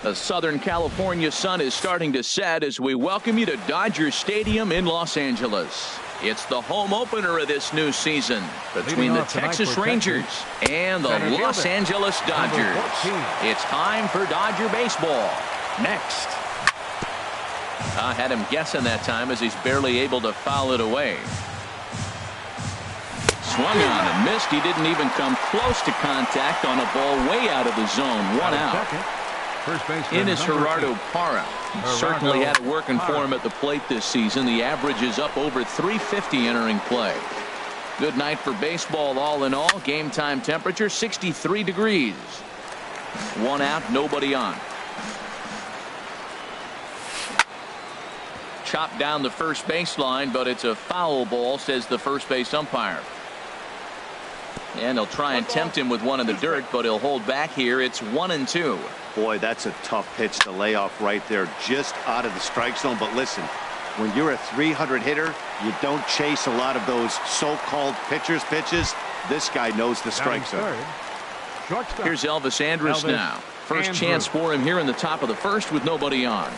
The Southern California sun is starting to set as we welcome you to Dodger Stadium in Los Angeles. It's the home opener of this new season between the Texas Rangers and the Los Angeles Dodgers. It's time for Dodger baseball. Next. I had him guessing that time as he's barely able to foul it away. Swung on and missed. He didn't even come close to contact on a ball way out of the zone. One out. In is Gerardo Parra. He certainly had it working for him at the plate this season. The average is up over 350 entering play. Good night for baseball all in all. Game time temperature 63 degrees. One out, nobody on. Chopped down the first baseline, but it's a foul ball, says the first base umpire. And they'll try and tempt him with one in the dirt, but he'll hold back here. It's 1-2. Boy, that's a tough pitch to lay off right there, just out of the strike zone. But listen, when you're a 300 hitter, you don't chase a lot of those so-called pitches. This guy knows the strike zone. Here's Elvis Andrus now. First chance for him here in the top of the first with nobody on.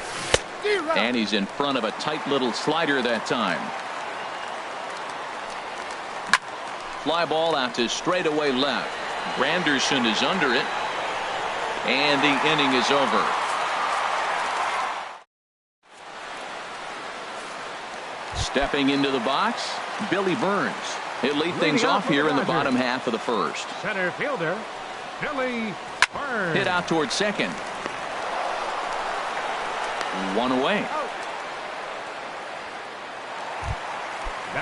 And he's in front of a tight little slider that time. Fly ball out to straightaway left. Granderson is under it. And the inning is over. Stepping into the box, Billy Burns. He'll lead things off here in the bottom half of the first. Center fielder, Billy Burns. Hit out towards second. One away.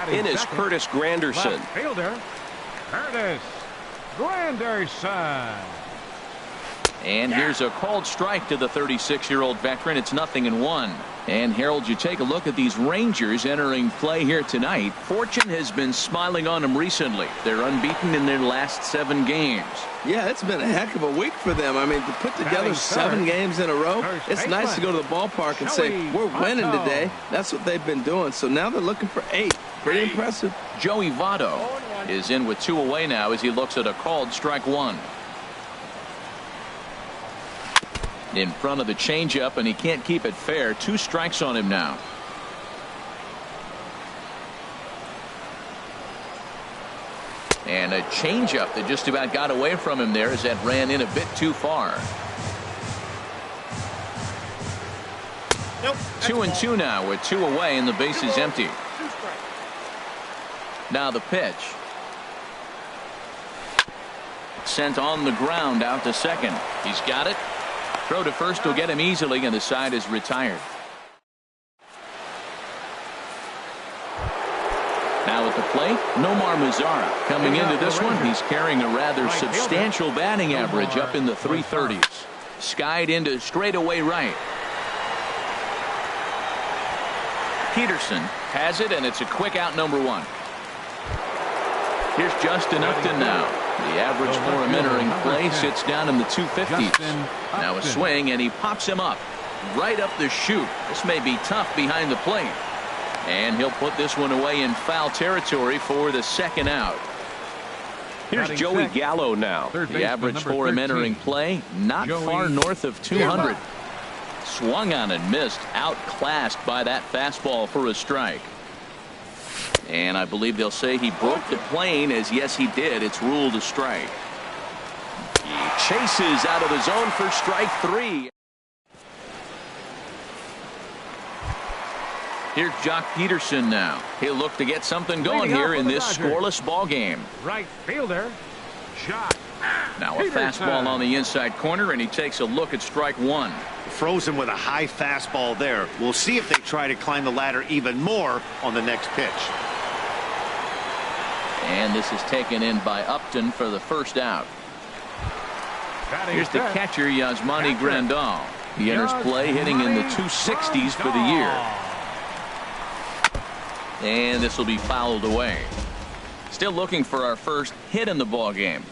In is Curtis Granderson. Left fielder, Curtis Granderson. And here's a called strike to the 36-year-old veteran. It's 0-1. And Harold, you take a look at these Rangers entering play here tonight. Fortune has been smiling on them recently. They're unbeaten in their last 7 games. Yeah, it's been a heck of a week for them. I mean, to put together 7 games in a row, it's nice to go to the ballpark and say, we're winning today. That's what they've been doing. So now they're looking for 8. Pretty impressive. Joey Votto is in with 2 away now as he looks at a called strike 1. In front of the changeup, and he can't keep it fair. 2 strikes on him now. And a changeup that just about got away from him there as that ran in a bit too far. 2-2 now with 2 away and the base is empty. Now the pitch. Sent on the ground out to second. He's got it. Throw to first will get him easily, and the side is retired. Now at the plate, Nomar Mazara. Coming into this one, he's carrying a rather substantial batting average up in the 330s. Skied into straightaway right. Peterson has it, and it's a quick out number 1. Here's Justin Upton now. The average for him entering play sits down in the 250s. Now a swing, and he pops him up right up the chute. This may be tough behind the plate. And he'll put this one away in foul territory for the second out. Here's Joey Gallo now. The average for him entering play not far north of 200. Swung on and missed. Outclassed by that fastball for a strike. And I believe they'll say he broke the plane, as yes he did. It's ruled a strike. He chases out of the zone for strike 3. Here's Jock Peterson now. He'll look to get something going here in this scoreless ball game. Right fielder, Jock. Now a fastball on the inside corner, and he takes a look at strike 1. Frozen with a high fastball there. We'll see if they try to climb the ladder even more on the next pitch. And this is taken in by Upton for the first out. Here's the catcher, Yasmani Grandal. He enters play hitting in the 260s for the year. And this will be fouled away. Still looking for our first hit in the ball game.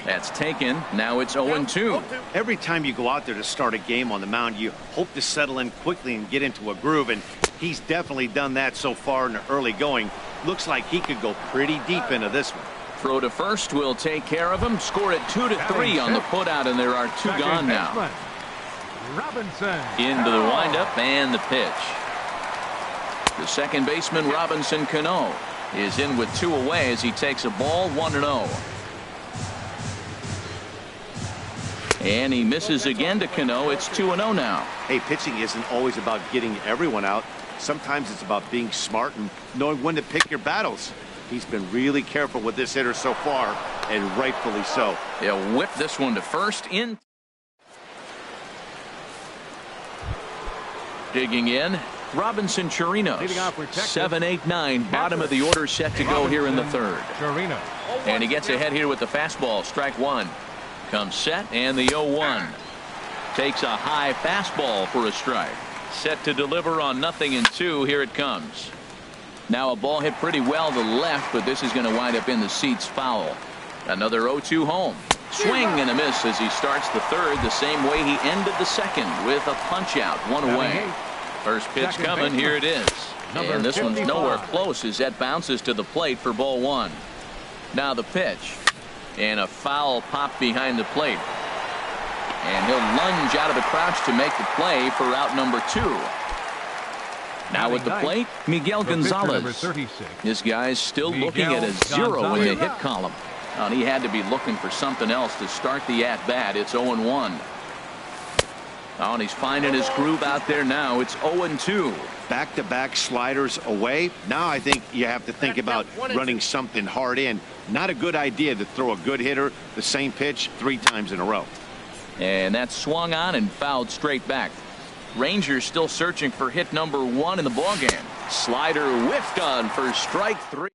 That's taken. Now it's 0-2. Every time you go out there to start a game on the mound, you hope to settle in quickly and get into a groove, and he's definitely done that so far in the early going. Looks like he could go pretty deep into this one. Throw to first will take care of him. Score it 2-3 on the putout, and there are two gone now. Robinson. Into the windup and the pitch. The second baseman, Robinson Cano, is in with 2 away as he takes a ball 1-0. And he misses again to Cano. It's 2-0 now. Hey, pitching isn't always about getting everyone out. Sometimes it's about being smart and knowing when to pick your battles. He's been really careful with this hitter so far, and rightfully so. He'll whip this one to first. In. Digging in, Robinson Chirinos. 7-8-9, bottom of the order, set to go here in the third. And he gets ahead here with the fastball. Strike one. Comes set, and the 0-1. Takes a high fastball for a strike. Set to deliver on 0-2. Here it comes. Now a ball hit pretty well to the left, but this is going to wind up in the seats foul. Another 0-2 home. Swing and a miss as he starts the third the same way he ended the second, with a punch out, 1 away. First pitch coming. Here it is. And this one's nowhere close as that bounces to the plate for ball 1. Now the pitch. And a foul pop behind the plate. And he'll lunge out of the crouch to make the play for out number 2. Now at the plate, Miguel Gonzalez. This guy's still looking at a 0 in the hit column. And he had to be looking for something else to start the at-bat. It's 0-1. Oh, and he's finding his groove out there now. It's 0-2. Back-to-back sliders away. Now I think you have to think about running something hard in. Not a good idea to throw a good hitter the same pitch 3 times in a row. And that swung on and fouled straight back. Rangers still searching for hit number 1 in the ballgame. Slider whiffed on for strike 3.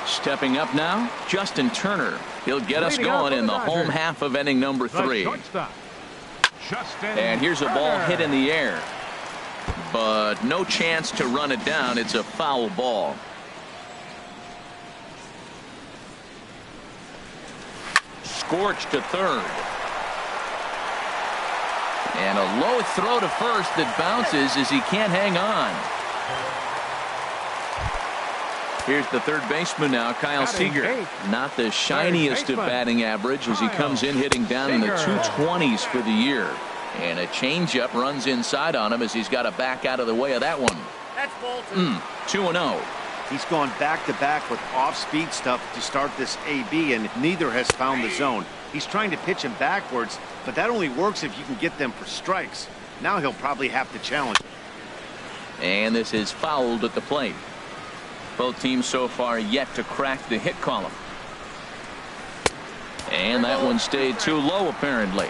Stepping up now, Justin Turner. He'll get us going in the home half of inning number 3. And here's a ball hit in the air, but no chance to run it down. It's a foul ball. Scorched to third. And a low throw to first that bounces as he can't hang on. Here's the third baseman now, Kyle Seager. Not the shiniest of batting average as he comes in hitting down in the 220s for the year. And a changeup runs inside on him as he's got to back out of the way of that one. That's Bolton. 2-0. He's gone back-to-back with off-speed stuff to start this AB, and neither has found the zone. He's trying to pitch him backwards, but that only works if you can get them for strikes. Now he'll probably have to challenge. And this is fouled at the plate. Both teams so far yet to crack the hit column. And that one stayed too low apparently.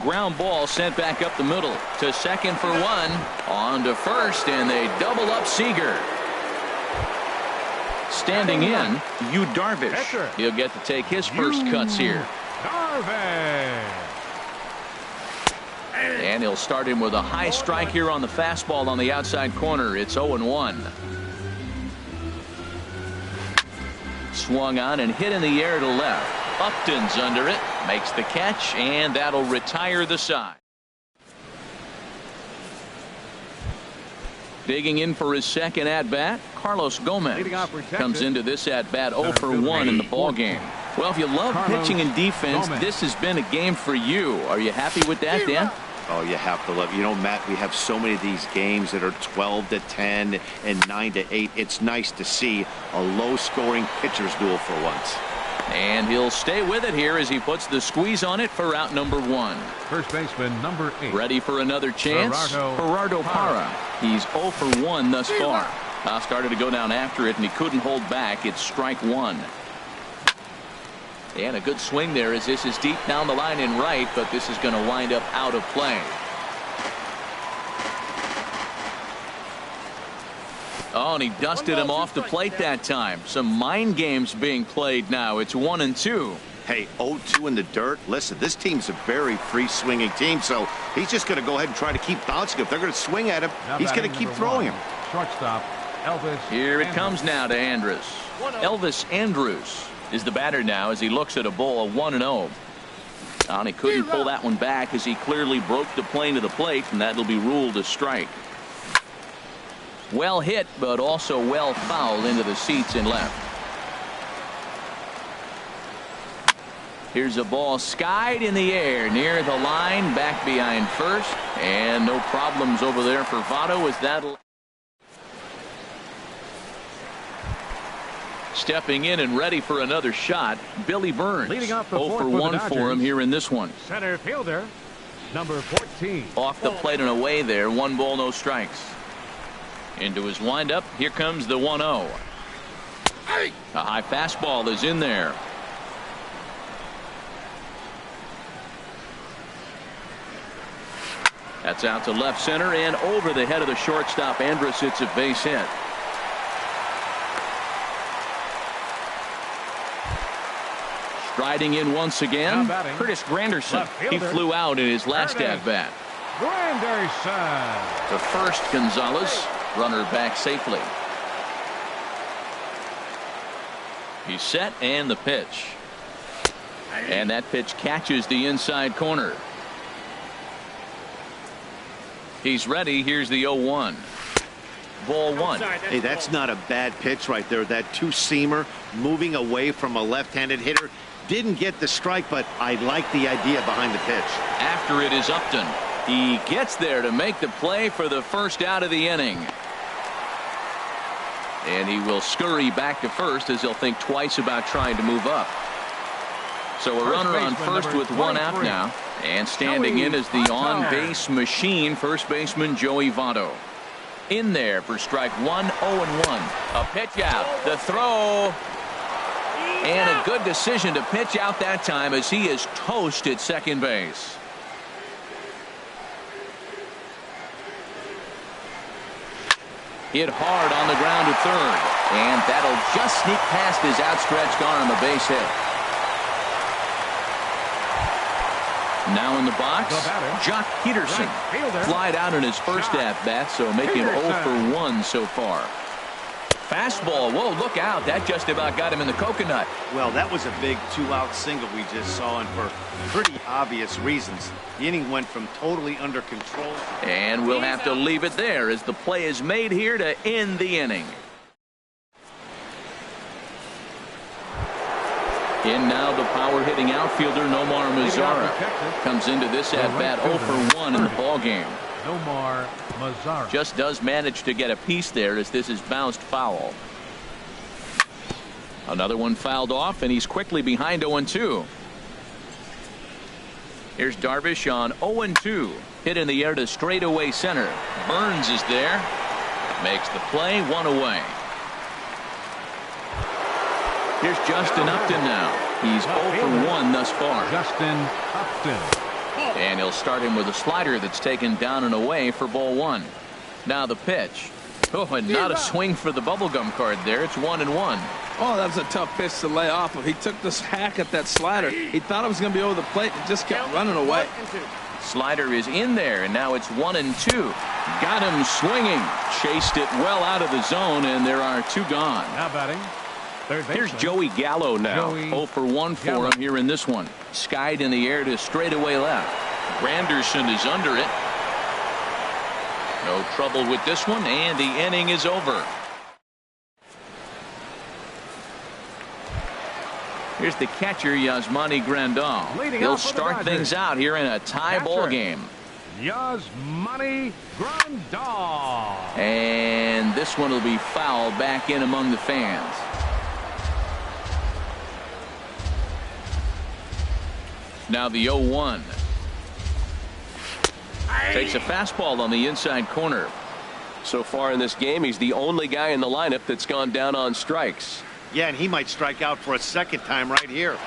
Ground ball sent back up the middle to second for 1. On to first, and they double up Seager. Standing in, Yu Darvish. He'll get to take his first cuts here. And he'll start him with a high strike here on the fastball on the outside corner. It's 0-1. Swung on and hit in the air to left. Upton's under it, makes the catch, and that'll retire the side. Digging in for his second at-bat, Carlos Gomez comes into this at-bat 0 for 1 in the ballgame. Well, if you love pitching and defense, this has been a game for you. Are you happy with that, Dan? Oh, you have to love. You know, Matt, we have so many of these games that are 12-10 and 9-8. It's nice to see a low-scoring pitcher's duel for once. And he'll stay with it here as he puts the squeeze on it for out number 1. First baseman number 8. Ready for another chance? Gerardo Parra. He's 0 for 1 thus far. Started to go down after it, and he couldn't hold back. It's strike 1. And a good swing there as this is deep down the line in right, but this is going to wind up out of play. Oh, and he dusted him off the plate that time. Some mind games being played now. It's 1-2. Hey, 0-2 in the dirt. Listen, this team's a very free-swinging team, so he's just going to go ahead and try to keep bouncing. If they're going to swing at him, he's going to keep throwing him. Shortstop, Elvis. Here it comes now to Andrus. Elvis Andrus is the batter now as he looks at a ball of 1-0. And he couldn't pull that one back as he clearly broke the plane to the plate, and that'll be ruled a strike. Well hit, but also well fouled into the seats in left. Here's a ball skied in the air near the line, back behind first, and no problems over there for Votto as that. Stepping in and ready for another shot, Billy Burns. Leading off the 0 for 1 for him here in this one. Center fielder, number 14. Off the plate and away there. 1 ball, no strikes. Into his windup. Here comes the 1-0. A high fastball is in there. That's out to left center and over the head of the shortstop. Andrus. It's a base hit. Striding in once again, Curtis Granderson. He flew out in his last at-bat. Granderson. To first, Gonzalez. Runner back safely. He's set, and the pitch. And that pitch catches the inside corner. He's ready. Here's the 0-1. Ball 1. Hey, that's not a bad pitch right there. That two-seamer moving away from a left-handed hitter. Didn't get the strike, but I like the idea behind the pitch. After it is Upton. He gets there to make the play for the first out of the inning. And he will scurry back to first as he'll think twice about trying to move up. So a runner on first with 1 out now. And standing in is the on-base machine, first baseman Joey Votto. In there for strike 1, 0-1. A pitch out. The throw. And a good decision to pitch out that time as he is toast at second base. Hit hard on the ground to third. And that'll just sneak past his outstretched arm, a base hit. Now in the box, Jock Peterson. Flied out in his first at-bat, so making 0 for 1 so far. Fastball. Whoa, look out. That just about got him in the coconut. Well, that was a big 2-out single we just saw, and for pretty obvious reasons. The inning went from totally under control. And we'll have to leave it there as the play is made here to end the inning. In now the power-hitting outfielder Nomar Mazara. Comes into this at-bat 0 for 1 in the ballgame. Nomar Mazara. Just does manage to get a piece there as this is bounced foul. Another one fouled off, and he's quickly behind 0-2. Here's Darvish on 0-2. Hit in the air to straightaway center. Burns is there. Makes the play, 1 away. Here's Justin Upton now. He's 0 for 1 thus far. Justin Upton. And he'll start him with a slider that's taken down and away for ball 1. Now the pitch. Oh, and not a swing for the bubblegum card there. It's 1-1. Oh, that was a tough pitch to lay off of. He took this hack at that slider. He thought it was going to be over the plate. It just kept running away. Slider is in there, and now it's 1-2. Got him swinging. Chased it well out of the zone, and there are 2 gone. Now batting. Here's Joey Gallo now. 0 for 1 for him here in this one. Skied in the air to straightaway left. Granderson is under it. No trouble with this one, and the inning is over. Here's the catcher, Yasmani Grandal. He'll start things out here in a tie ball game. Yasmani Grandal. And this one will be fouled back in among the fans. Now the 0-1. Takes a fastball on the inside corner. So far in this game, he's the only guy in the lineup that's gone down on strikes. Yeah, and he might strike out for a second time right here.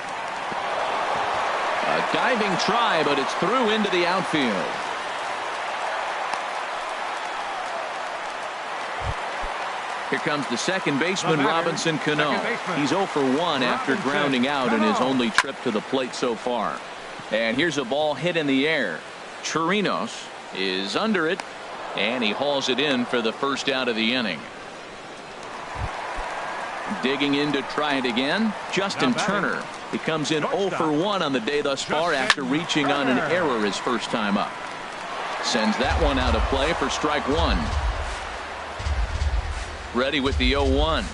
A diving try, but it's through into the outfield. Here comes the second baseman, Robinson Cano. He's 0 for 1 after grounding out in his only trip to the plate so far. And here's a ball hit in the air. Chirinos is under it, and he hauls it in for the first out of the inning. Digging in to try it again, Justin Turner. He comes in 0 for 1 on the day thus far after reaching on an error his first time up. Sends that one out of play for strike one. Ready with the 0-1.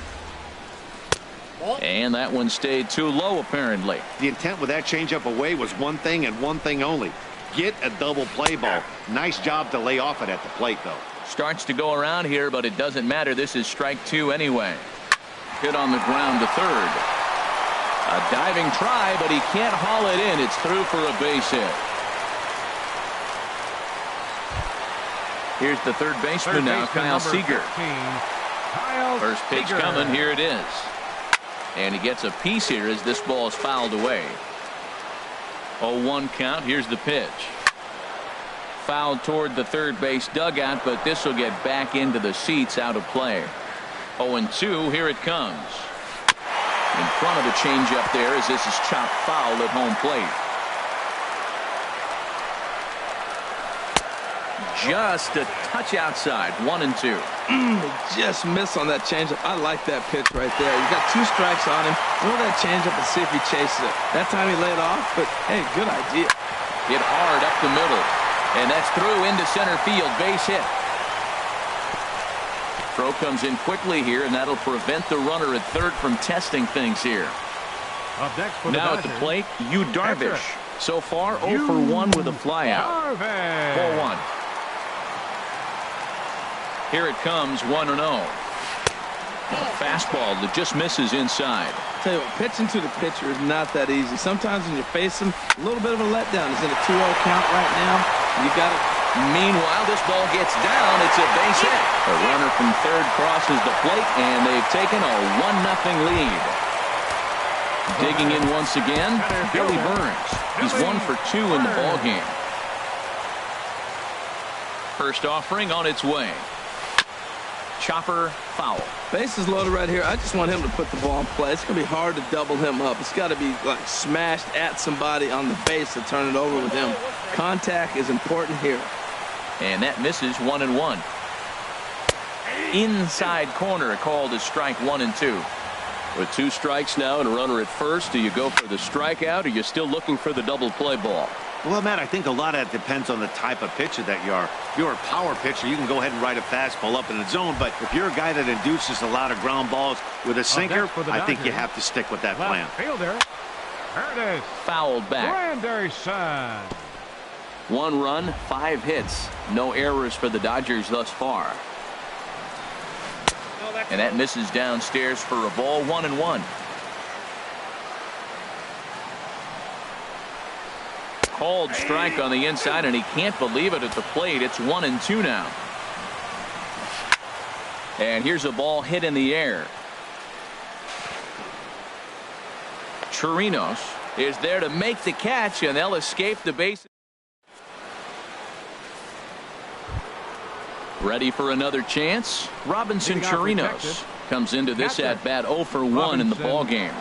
And that one stayed too low, apparently. The intent with that changeup away was one thing and one thing only. Get a double play ball. Nice job to lay off it at the plate, though. Starts to go around here, but it doesn't matter. This is strike two anyway. Hit on the ground to third. A diving try, but he can't haul it in. It's through for a base hit. Here's the third baseman now, Kyle Seager. First pitch coming. Here it is. And he gets a piece here as this ball is fouled away. 0-1 count. Here's the pitch. Fouled toward the third base dugout, but this will get back into the seats, out of play. 0-2. Here it comes. In front of the changeup there as this is chopped foul at home plate. Just a touch outside. 1-2. Just miss on that changeup. I like that pitch right there. You got 2 strikes on him. Throw that changeup and see if he chases it. That time he laid off, but hey, good idea. Hit hard up the middle, and that's through into center field. Base hit. Throw comes in quickly here, and that'll prevent the runner at third from testing things here. Now at the plate, Yu Darvish. So far, 0 for 1 with a flyout. 4-1. Here it comes, 1-0. Fastball that just misses inside. Tell you what, pitching to the pitcher is not that easy. Sometimes when you face him, a little bit of a letdown. He's in a 2-0 count right now. You got it. Meanwhile, this ball gets down. It's a base hit. The runner from third crosses the plate, and they've taken a 1-0 lead. Digging in once again, Billy Burns. He's 1 for 2 in the ballgame. First offering on its way. Chopper foul. Bases loaded right here. I just want him to put the ball in play. It's going to be hard to double him up. It's got to be like smashed at somebody on the base to turn it over with him. Contact is important here. And that misses. 1-1. Inside corner called as strike 1-2. With 2 strikes now and a runner at first, do you go for the strikeout or are you still looking for the double play ball? Well, Matt, I think a lot of that depends on the type of pitcher that you are. If you're a power pitcher, you can go ahead and ride a fastball up in the zone. But if you're a guy that induces a lot of ground balls with a sinker, I think you have to stick with that plan. Fielder. There it is. Fouled back. Anderson. 1 run, 5 hits. No errors for the Dodgers thus far. And that misses downstairs for a ball. 1-1. Called strike on the inside, and he can't believe it at the plate. It's 1-2 now. And here's a ball hit in the air. Chirinos is there to make the catch, and they'll escape the base. Ready for another chance. Robinson Chirinos comes into this at bat 0 for 1 in the ball game.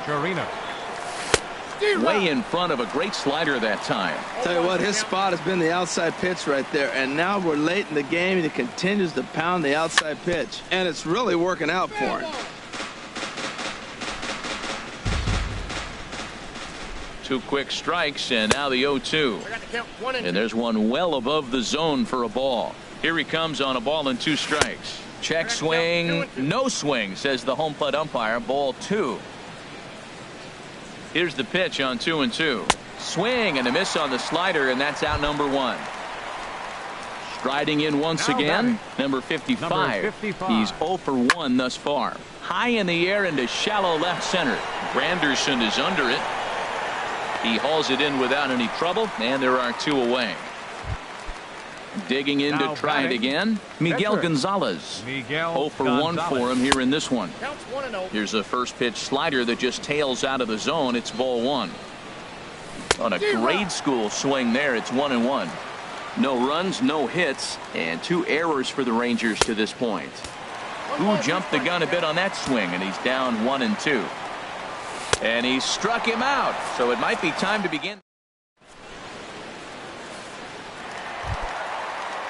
Way in front of a great slider that time. Tell you what, his spot has been the outside pitch right there, and now we're late in the game and he continues to pound the outside pitch, and it's really working out for him. 2 quick strikes, and now the 0-2. And there's one well above the zone for a ball. Here he comes on a ball and 2 strikes. Check swing, no swing, says the home plate umpire. Ball 2. Here's the pitch on 2-2. Swing and a miss on the slider, and that's out number 1. Striding in once again, number 55. He's 0 for 1 thus far. High in the air into shallow left center. Granderson is under it. He hauls it in without any trouble, and there are 2 away. Digging in to try it again, Miguel Gonzalez. 0 for 1 for him here in this one. Here's a first pitch slider that just tails out of the zone. It's ball 1. On a grade school swing there, it's 1-1. No runs, no hits, and 2 errors for the Rangers to this point. Who jumped the gun a bit on that swing, and he's down 1-2. And he struck him out, so it might be time to begin.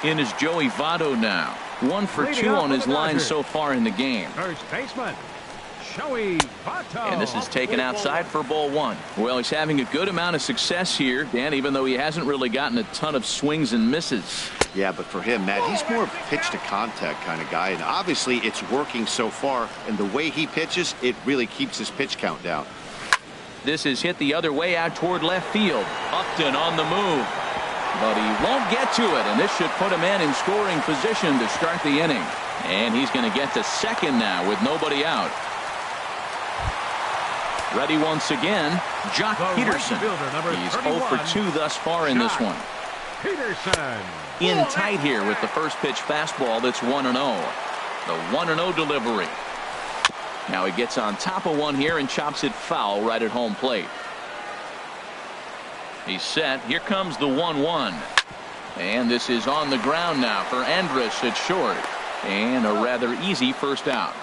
In is Joey Votto now. 1 for 2 on his line so far in the game. First baseman. And this is taken outside for ball one. Well, he's having a good amount of success here, Dan, even though he hasn't really gotten a ton of swings and misses. Yeah, but for him, Matt, he's more of a pitch-to-contact kind of guy, and obviously it's working so far, and the way he pitches, it really keeps his pitch count down. This is hit the other way out toward left field. Upton on the move, but he won't get to it, and this should put him in scoring position to start the inning. And he's going to get to second now with nobody out. Ready once again, Jock Peterson. He's 0 for 2 thus far in this one. Peterson. In tight here with the first pitch fastball that's 1-0. The 1-0 delivery. Now he gets on top of one here and chops it foul right at home plate. He's set. Here comes the 1-1. And this is on the ground now for Andrus at short. And a rather easy first out.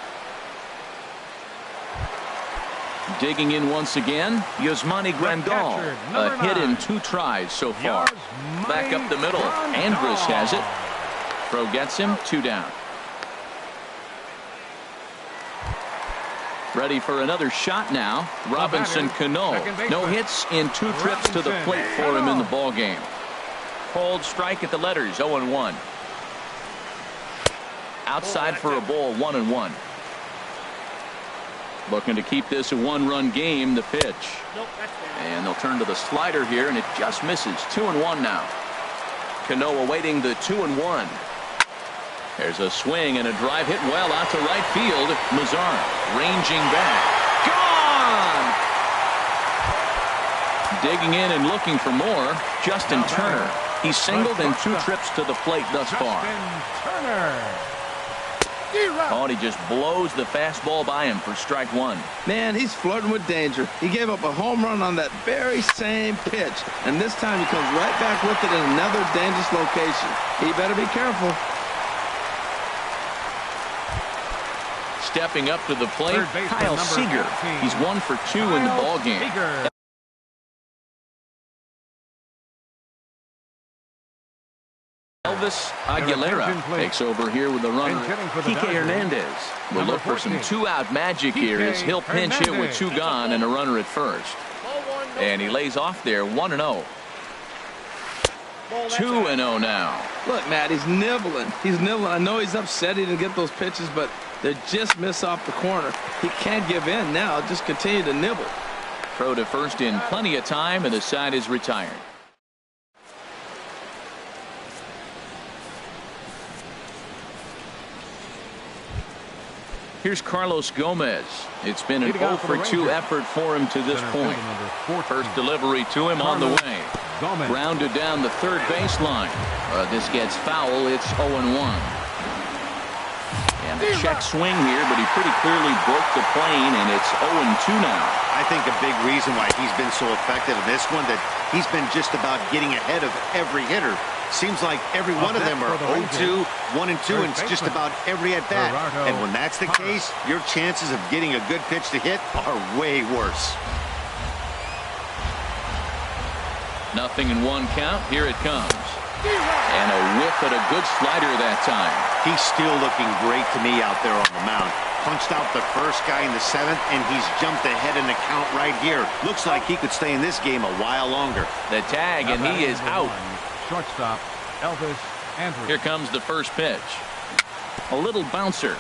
Digging in once again, Yasmani Grandal. A hit in 2 tries so far. Back up the middle. Andrus has it. Throw gets him, 2 down. Ready for another shot now. Robinson Cano. No hits in 2 trips to the plate for him in the ball game. Cold strike at the letters, 0-1. Outside for a ball, 1-1. Looking to keep this a 1-run game. The pitch. And they'll turn to the slider here, and it just misses. 2-1 now. Cano awaiting the 2-1. There's a swing and a drive hit well out to right field. Mazara ranging back. Gone! Digging in and looking for more. Justin Turner. He's singled in 2 trips to the plate thus far. Oh, and he just blows the fastball by him for strike 1. Man, he's flirting with danger. He gave up a home run on that very same pitch, and this time he comes right back with it in another dangerous location. He better be careful. Stepping up to the plate, Kyle Seager. He's 1 for 2 in the ball game. Elvis Aguilera takes over here with the runner. Kike Hernandez will look for some 2-out magic here as he'll pinch hit with 2 gone and a runner at first. And he lays off there, 1-0. 2-0 now. Look, Matt, he's nibbling. He's nibbling. I know he's upset he didn't get those pitches, but they just miss off the corner. He can't give in now. Just continue to nibble. Throw to first in plenty of time, and the side is retired. Here's Carlos Gomez. It's been an 0 for 2 effort for him to this point. First delivery to him on the way. Grounded down the third baseline. This gets foul. It's 0-1. And a check swing here, but he pretty clearly broke the plane, and it's 0-2 now. I think a big reason why he's been so effective in this one, that he's been just about getting ahead of every hitter. Seems like every one of them are 0-2, 1-2, and it's just about every at-bat. And when that's the case, your chances of getting a good pitch to hit are way worse. 0-1 count. Here it comes. And a whiff at a good slider that time. He's still looking great to me out there on the mound. Punched out the first guy in the 7th, and he's jumped ahead in the count right here. Looks like he could stay in this game a while longer. The tag, and he is out. Shortstop, Elvis Andrus. Here comes the first pitch. A little bouncer.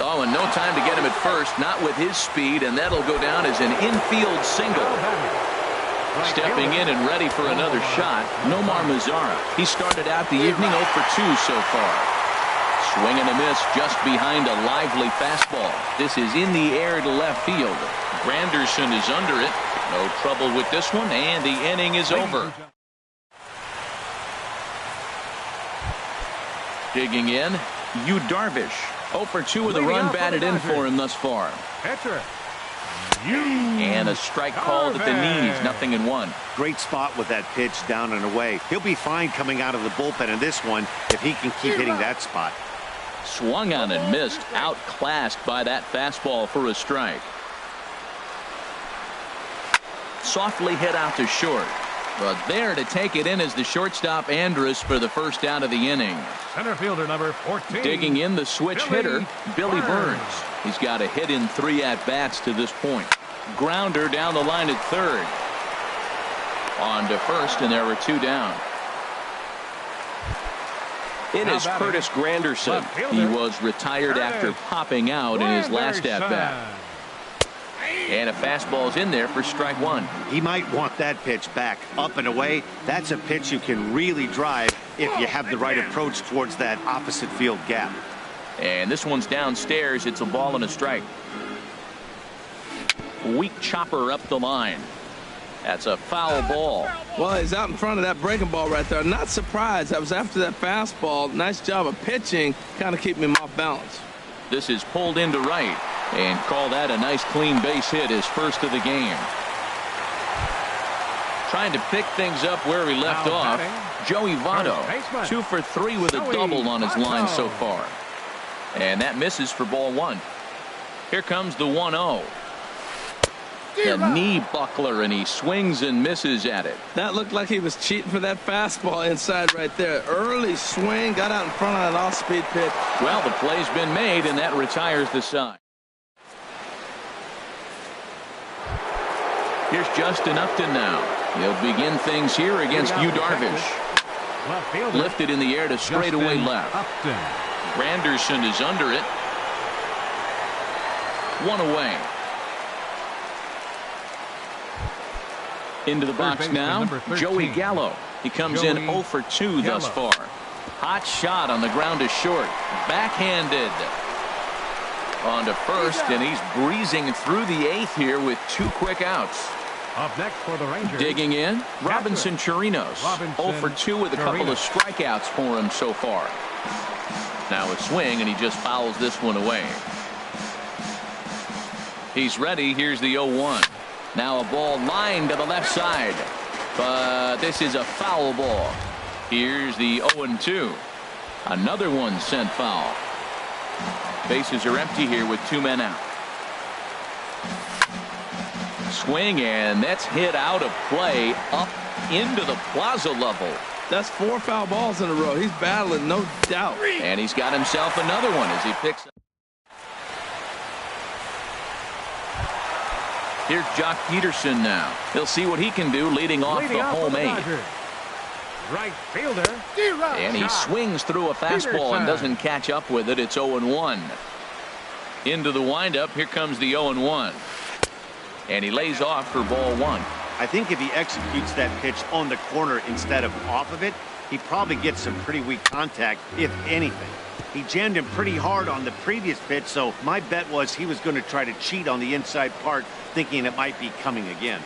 Oh, and no time to get him at first. Not with his speed, and that'll go down as an infield single. Stepping in and ready for another shot, Nomar Mazara. He started out the evening 0 for 2 so far. Swing and a miss just behind a lively fastball. This is in the air to left field. Granderson is under it. No trouble with this one, and the inning is over. Digging in, Yu Darvish. 0 for 2 with a run batted in for him thus far. And a strike called at the knees. 0-1. Great spot with that pitch down and away. He'll be fine coming out of the bullpen in this one if he can keep hitting that spot. Swung on and missed. Outclassed by that fastball for a strike. Softly hit out to short. But there to take it in is the shortstop Andrus for the first down of the inning. Center fielder number 14. Digging in the switch hitter, Billy Burns. He's got a hit in 3 at-bats to this point. Grounder down the line at third. On to first, and there were 2 down. In is Curtis Granderson. He was retired after popping out in his last at-bat. And a fastball's in there for strike 1. He might want that pitch back, up and away. That's a pitch you can really drive if you have the right approach towards that opposite field gap. And this one's downstairs. It's a ball and a strike. Weak chopper up the line. That's a foul ball. Well, he's out in front of that breaking ball right there. Not surprised. I was after that fastball. Nice job of pitching, kind of keeping him off balance. This is pulled into right, and call that a nice clean base hit, his first of the game. Trying to pick things up where he left off. Joey Votto, 2 for 3 with a double on his line so far. And that misses for ball 1. Here comes the 1-0. The knee buckler, and he swings and misses at it. That looked like he was cheating for that fastball inside right there. Early swing, got out in front of that off-speed pitch. Well, the play's been made, and that retires the side. Here's Justin Upton now. He'll begin things here against Yu Darvish. Lifted in the air to straightaway left. Granderson is under it. 1 away. Into the box now, Joey Gallo. He comes in 0 for 2 thus far. Hot shot on the ground to short. Backhanded. On to first, and he's breezing through the 8th here with 2 quick outs. Up next for the Rangers. Digging in, Robinson Chirinos. 0 for 2 with a couple of strikeouts for him so far. Now a swing, and he just fouls this one away. He's ready. Here's the 0-1. Now a ball lined to the left side, but this is a foul ball. Here's the 0-2. Another one sent foul. Bases are empty here with 2 men out. Swing, and that's hit out of play up into the plaza level. That's 4 foul balls in a row. He's battling, no doubt. And he's got himself another one as he picks up. Here's Jock Peterson now. He'll see what he can do leading off the home 8. Right fielder. And he swings through a fastball and doesn't catch up with it. It's 0-1. Into the windup. Here comes the 0-1. And he lays off for ball 1. I think if he executes that pitch on the corner instead of off of it, he probably gets some pretty weak contact, if anything. He jammed him pretty hard on the previous pitch, so my bet was he was going to try to cheat on the inside part, thinking it might be coming again.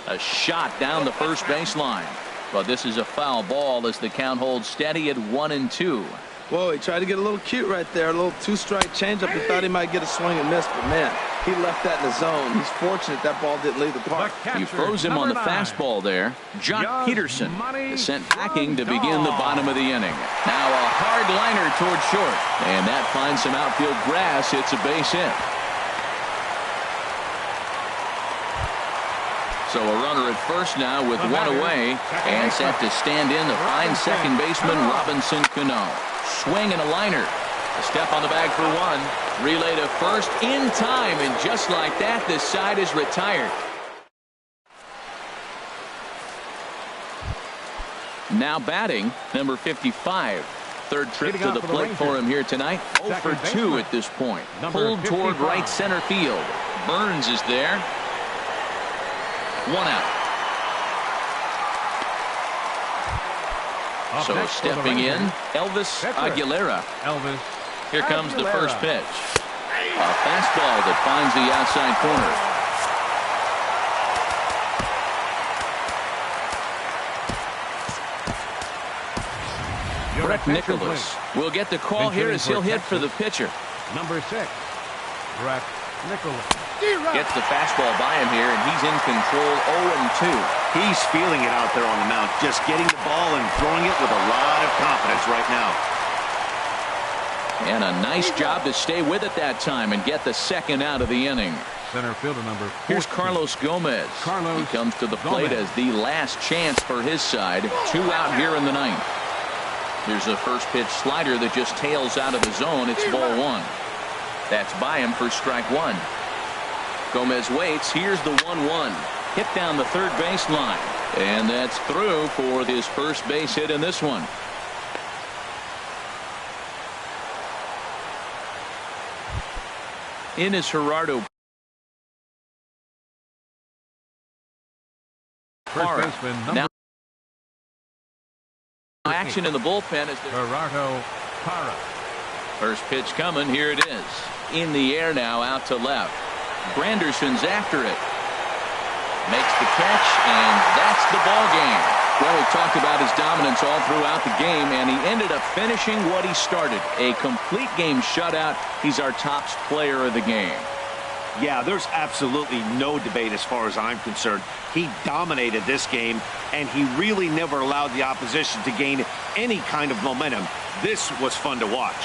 A shot down the first baseline. But this is a foul ball as the count holds steady at 1-2. Whoa, he tried to get a little cute right there. A little 2-strike changeup. He thought he might get a swing and miss, but man, he left that in the zone. He's fortunate that ball didn't leave the park. You froze him on the fastball there. Jock Peterson is sent packing to begin the bottom of the inning. Now a hard liner toward short, and that finds some outfield grass. It's a base hit. So a runner at first now with 1 away, and set to stand in the fine second baseman Robinson Cano. Swing and a liner. A step on the bag for 1. Relay to first in time, and just like that, this side is retired. Now batting, number 55. Third trip to the plate for him here tonight. 0 for 2 at this point. Pulled toward right center field. Burns is there. 1 out. So stepping in, Elvis Aguilera. Here comes the first pitch. A fastball that finds the outside corner. Brett Nicholas will get the call here as he'll hit for the pitcher. Number 6, Brett Nicholas. Gets the fastball by him here, and he's in control. 0-2. He's feeling it out there on the mound, just getting the ball and throwing it with a lot of confidence right now. And a nice job to stay with it that time and get the second out of the inning. Center fielder number 14. Here's Carlos Gomez. He comes to the plate as the last chance for his side. 2 out here in the ninth. Here's a first pitch slider that just tails out of the zone. It's ball 1. That's by him for strike 1. Gomez waits. Here's the 1-1. Hit down the third baseline. And that's through for his first base hit in this one. In is Gerardo. First baseman number Now action in the bullpen is there. Gerardo Parra. First pitch coming. Here it is. In the air now, out to left. Granderson's after it. Makes the catch, and that's the ball game. Well, we talked about his dominance all throughout the game, and he ended up finishing what he started. A complete game shutout. He's our top player of the game. Yeah, there's absolutely no debate as far as I'm concerned. He dominated this game, and he really never allowed the opposition to gain any kind of momentum. This was fun to watch.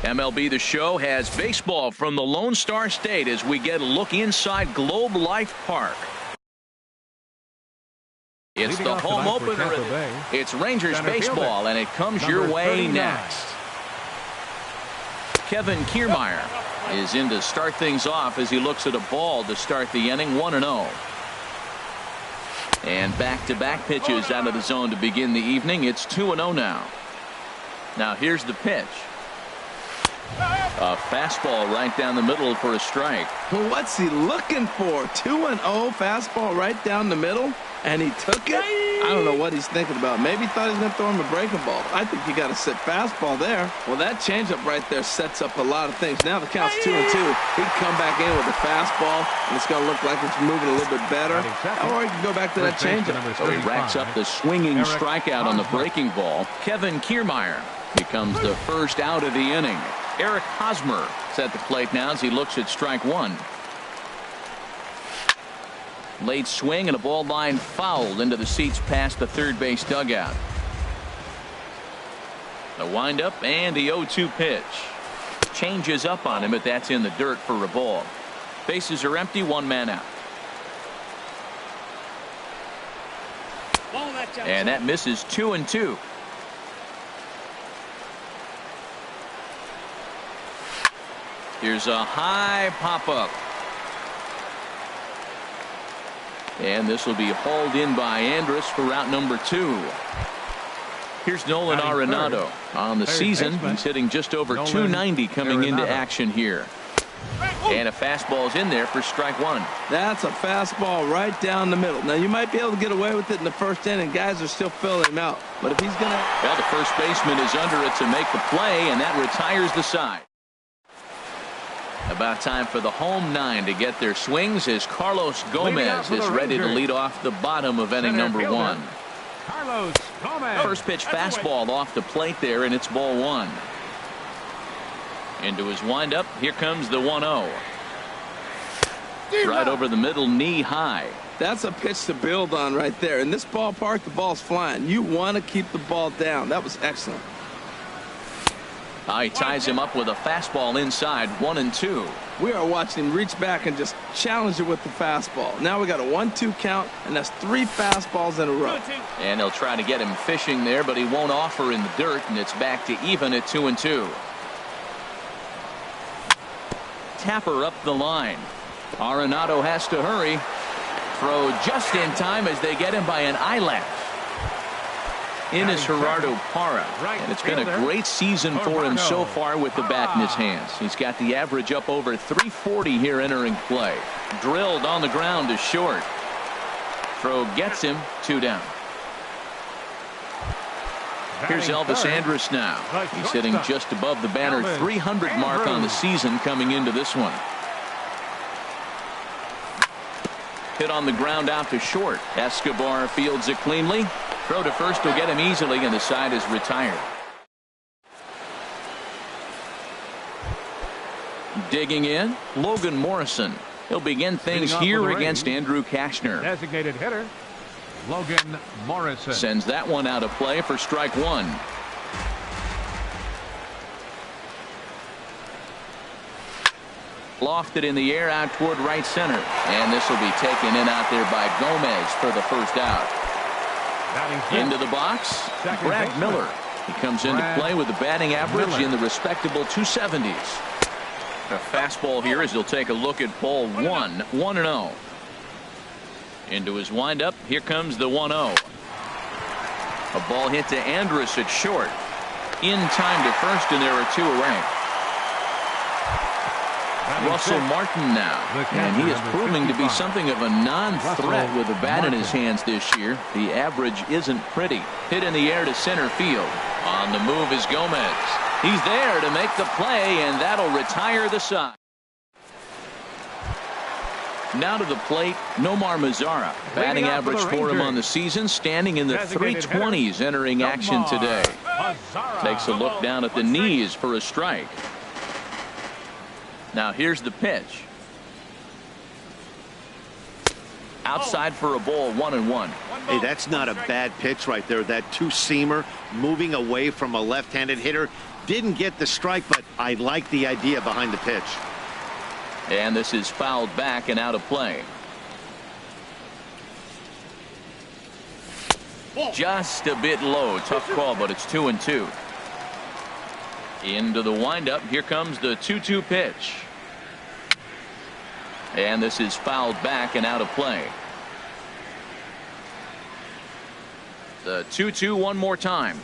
MLB The Show has baseball from the Lone Star State as we get a look inside Globe Life Park. It's the home opener. It's Rangers baseball, and it comes your way next. Kevin Kiermaier is in to start things off as he looks at a ball to start the inning, 1-0. And back-to-back pitches out of the zone to begin the evening. It's 2-0 now. Now here's the pitch. A fastball right down the middle for a strike. Well, what's he looking for? 2-0 fastball right down the middle, and he took it? I don't know what he's thinking about. Maybe he thought he was going to throw him a breaking ball. I think you got to sit fastball there. Well, that changeup right there sets up a lot of things. Now the count's 2-2. He can come back in with a fastball, and it's going to look like it's moving a little bit better. Or he can go back to that changeup. So he racks up the swinging strikeout on the breaking ball. Kevin Kiermaier becomes the first out of the inning. Eric Hosmer is at the plate now as he looks at strike one. Late swing and a ball line fouled into the seats past the third base dugout. The windup and the 0-2 pitch. Changes up on him, but that's in the dirt for a ball. Bases are empty, one man out. And that misses 2-2. Here's a high pop-up. And this will be hauled in by Andrus for route number 2. Here's Nolan Arenado. On the season, he's hitting just over 290 coming into action here. And a fastball's in there for strike one. That's a fastball right down the middle. Now, you might be able to get away with it in the first inning. Guys are still filling him out. But if he's going to... Well, the first baseman is under it to make the play, and that retires the side. About time for the home nine to get their swings as Carlos Gomez is ready to lead off the bottom of inning number one. Carlos Gomez. First pitch fastball off the plate there, and it's ball one. Into his windup, here comes the 1-0. Right over the middle, knee high. That's a pitch to build on right there. In this ballpark, the ball's flying. You want to keep the ball down. That was excellent. He ties him up with a fastball inside, 1-2. We are watching him reach back and just challenge it with the fastball. Now we got a 1-2 count, and that's 3 fastballs in a row. And they'll try to get him fishing there, but he won't offer in the dirt, and it's back to even at 2-2. Tapper up the line. Arenado has to hurry. Throw just in time as they get him by an eyelash. In is Gerardo Parra, and it's been a great season for him so far with the bat in his hands. He's got the average up over 340 here entering play. Drilled on the ground to short. Throw gets him, 2 down. Here's Elvis Andrus now. He's hitting just above the banner 300 mark on the season coming into this one. Hit on the ground out to short. Escobar fields it cleanly. Throw to first will get him easily, and the side is retired. Digging in, Logan Morrison. He'll begin things here against Andrew Kashner. Designated hitter, Logan Morrison. Sends that one out of play for strike one. Lofted in the air out toward right center. And this will be taken in out there by Gomez for the first out. Into the box, Brad Miller. He comes into play with a batting average in the respectable 270s. A fastball here as he'll take a look at ball one, 1-0. Into his windup, here comes the 1-0. A ball hit to Andrus at short. In time to first, and there are 2 away. Russell Martin now, and he is proving to be something of a non-threat with a bat in his hands this year. The average isn't pretty. Hit in the air to center field. On the move is Gomez. He's there to make the play, and that'll retire the side. Now to the plate, Nomar Mazara. Batting average for him on the season, standing in the 320s entering action today. Takes a look down at the knees for a strike. Now here's the pitch. Outside for a ball, 1-1. Hey, that's not a bad pitch right there. That two-seamer moving away from a left-handed hitter. Didn't get the strike, but I like the idea behind the pitch. And this is fouled back and out of play. Just a bit low. Tough call, but it's 2-2. Into the windup. Here comes the 2-2 pitch. And this is fouled back and out of play. The 2-2 one more time.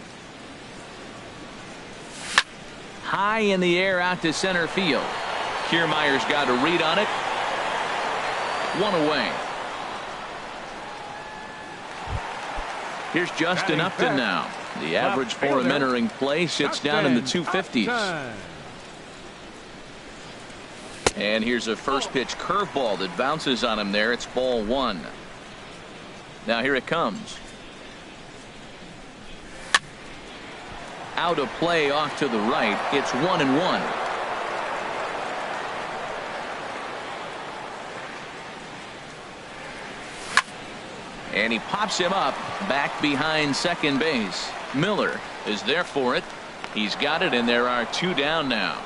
High in the air out to center field. Kiermaier's got a read on it. One away. Here's Justin Upton now. The average for him entering play sits down in the 250s. And here's a first pitch curveball that bounces on him there. It's ball one. Now here it comes. Out of play off to the right. It's 1-1. And he pops him up back behind second base. Miller is there for it. He's got it, and there are two down now.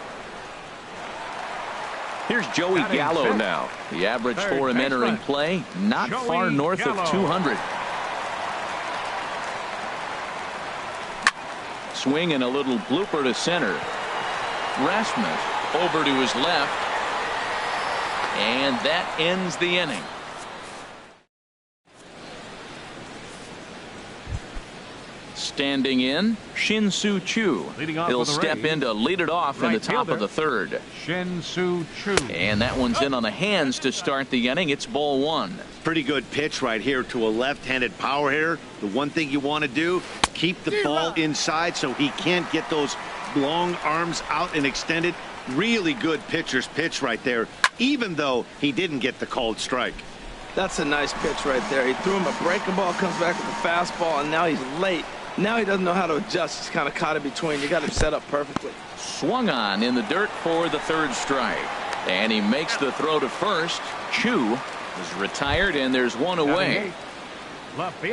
Here's Joey Gallo now. The average for him entering play not far north of 200. Swing and a little blooper to center. Rasmus over to his left. And that ends the inning. Standing in, Shin-Soo Choo. He'll step in to lead it off in the top of the third. Shin-Soo Choo. And that one's in on the hands to start the inning. It's ball one. Pretty good pitch right here to a left-handed power hitter. The one thing you want to do, keep the ball inside so he can't get those long arms out and extended. Really good pitcher's pitch right there, even though he didn't get the called strike. That's a nice pitch right there. He threw him a breaking ball, comes back with a fastball, and now he's late. Now he doesn't know how to adjust. He's kind of caught in between. You got him set up perfectly. Swung on in the dirt for the third strike. And he makes the throw to first. Choo is retired, and there's one away.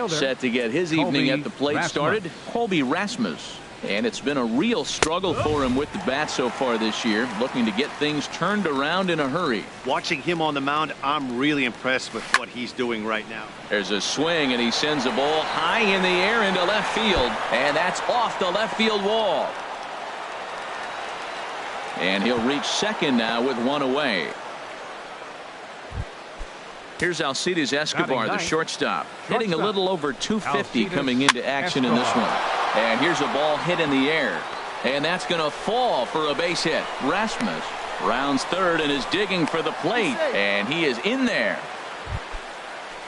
Set to get his evening at the plate started, Colby Rasmus. And it's been a real struggle for him with the bat so far this year, looking to get things turned around in a hurry. Watching him on the mound, I'm really impressed with what he's doing right now. There's a swing, and he sends a ball high in the air into left field, and that's off the left field wall. And he'll reach second now with one away. Here's Alcides Escobar, the shortstop, hitting a little over 250 coming into action in this one. And here's a ball hit in the air. And that's going to fall for a base hit. Rasmus rounds third and is digging for the plate. And he is in there.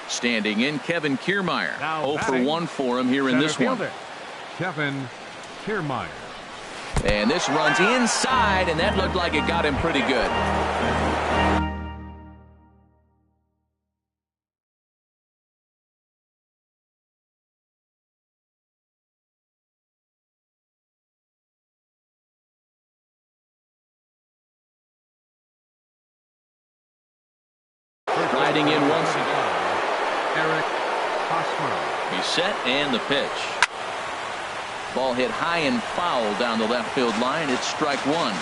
Standing in, Kevin Kiermaier. 0 for 1 for him here in this one. Kevin Kiermaier. And this runs inside, and that looked like it got him pretty good. Riding in once again. Eric Hosmer. He's set, and the pitch. Ball hit high and foul down the left field line. It's strike one.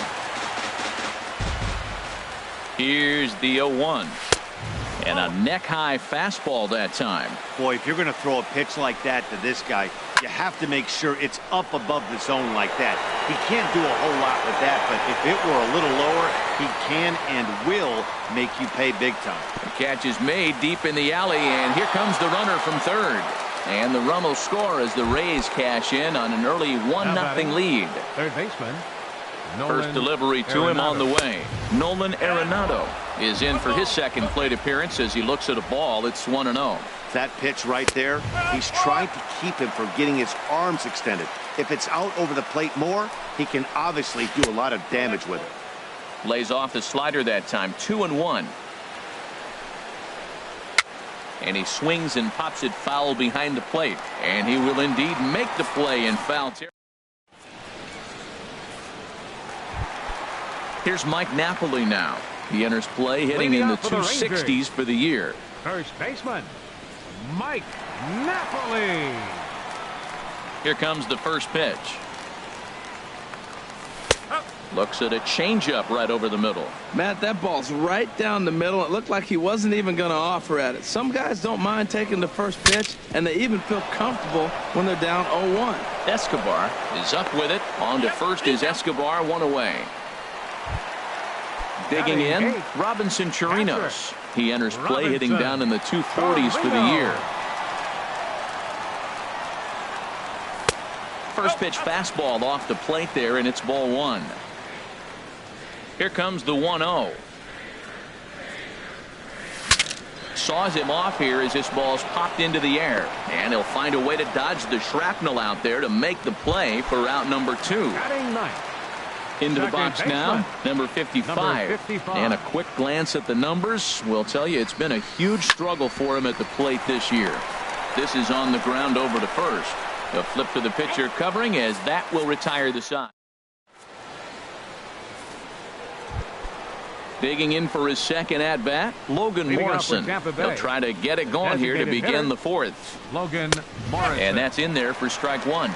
Here's the 0-1. And a neck-high fastball that time. Boy, if you're going to throw a pitch like that to this guy, you have to make sure it's up above the zone like that. He can't do a whole lot with that, but if it were a little lower, he can and will make you pay big time. The catch is made deep in the alley, and here comes the runner from third. And the run will score as the Rays cash in on an early 1-0 lead. Third baseman. First delivery to him on the way. Nolan Arenado is in for his second plate appearance as he looks at a ball. It's 1-0. That pitch right there, he's trying to keep him from getting his arms extended. If it's out over the plate more, he can obviously do a lot of damage with it. Lays off the slider that time. 2-1. And he swings and pops it foul behind the plate. And he will indeed make the play in foul territory. Here's Mike Napoli now. He enters play hitting in the 260s for the year. First baseman, Mike Napoli. Here comes the first pitch. Looks at a changeup right over the middle. Matt, that ball's right down the middle. It looked like he wasn't even going to offer at it. Some guys don't mind taking the first pitch, and they even feel comfortable when they're down 0-1. Escobar is up with it. On to first is Escobar, one away. Digging in, Robinson Chirinos. He enters play hitting down in the 240s for the year. First pitch fastball off the plate there, and it's ball one. Here comes the 1-0. Saws him off here as this ball's popped into the air. And he'll find a way to dodge the shrapnel out there to make the play for out number 2. Into the box now, number 55. And a quick glance at the numbers will tell you it's been a huge struggle for him at the plate this year. This is on the ground over to first. A flip to the pitcher covering as that will retire the side. Digging in for his second at-bat, Logan Morrison. He'll try to get it going here to begin the fourth. Logan Morrison. And that's in there for strike one.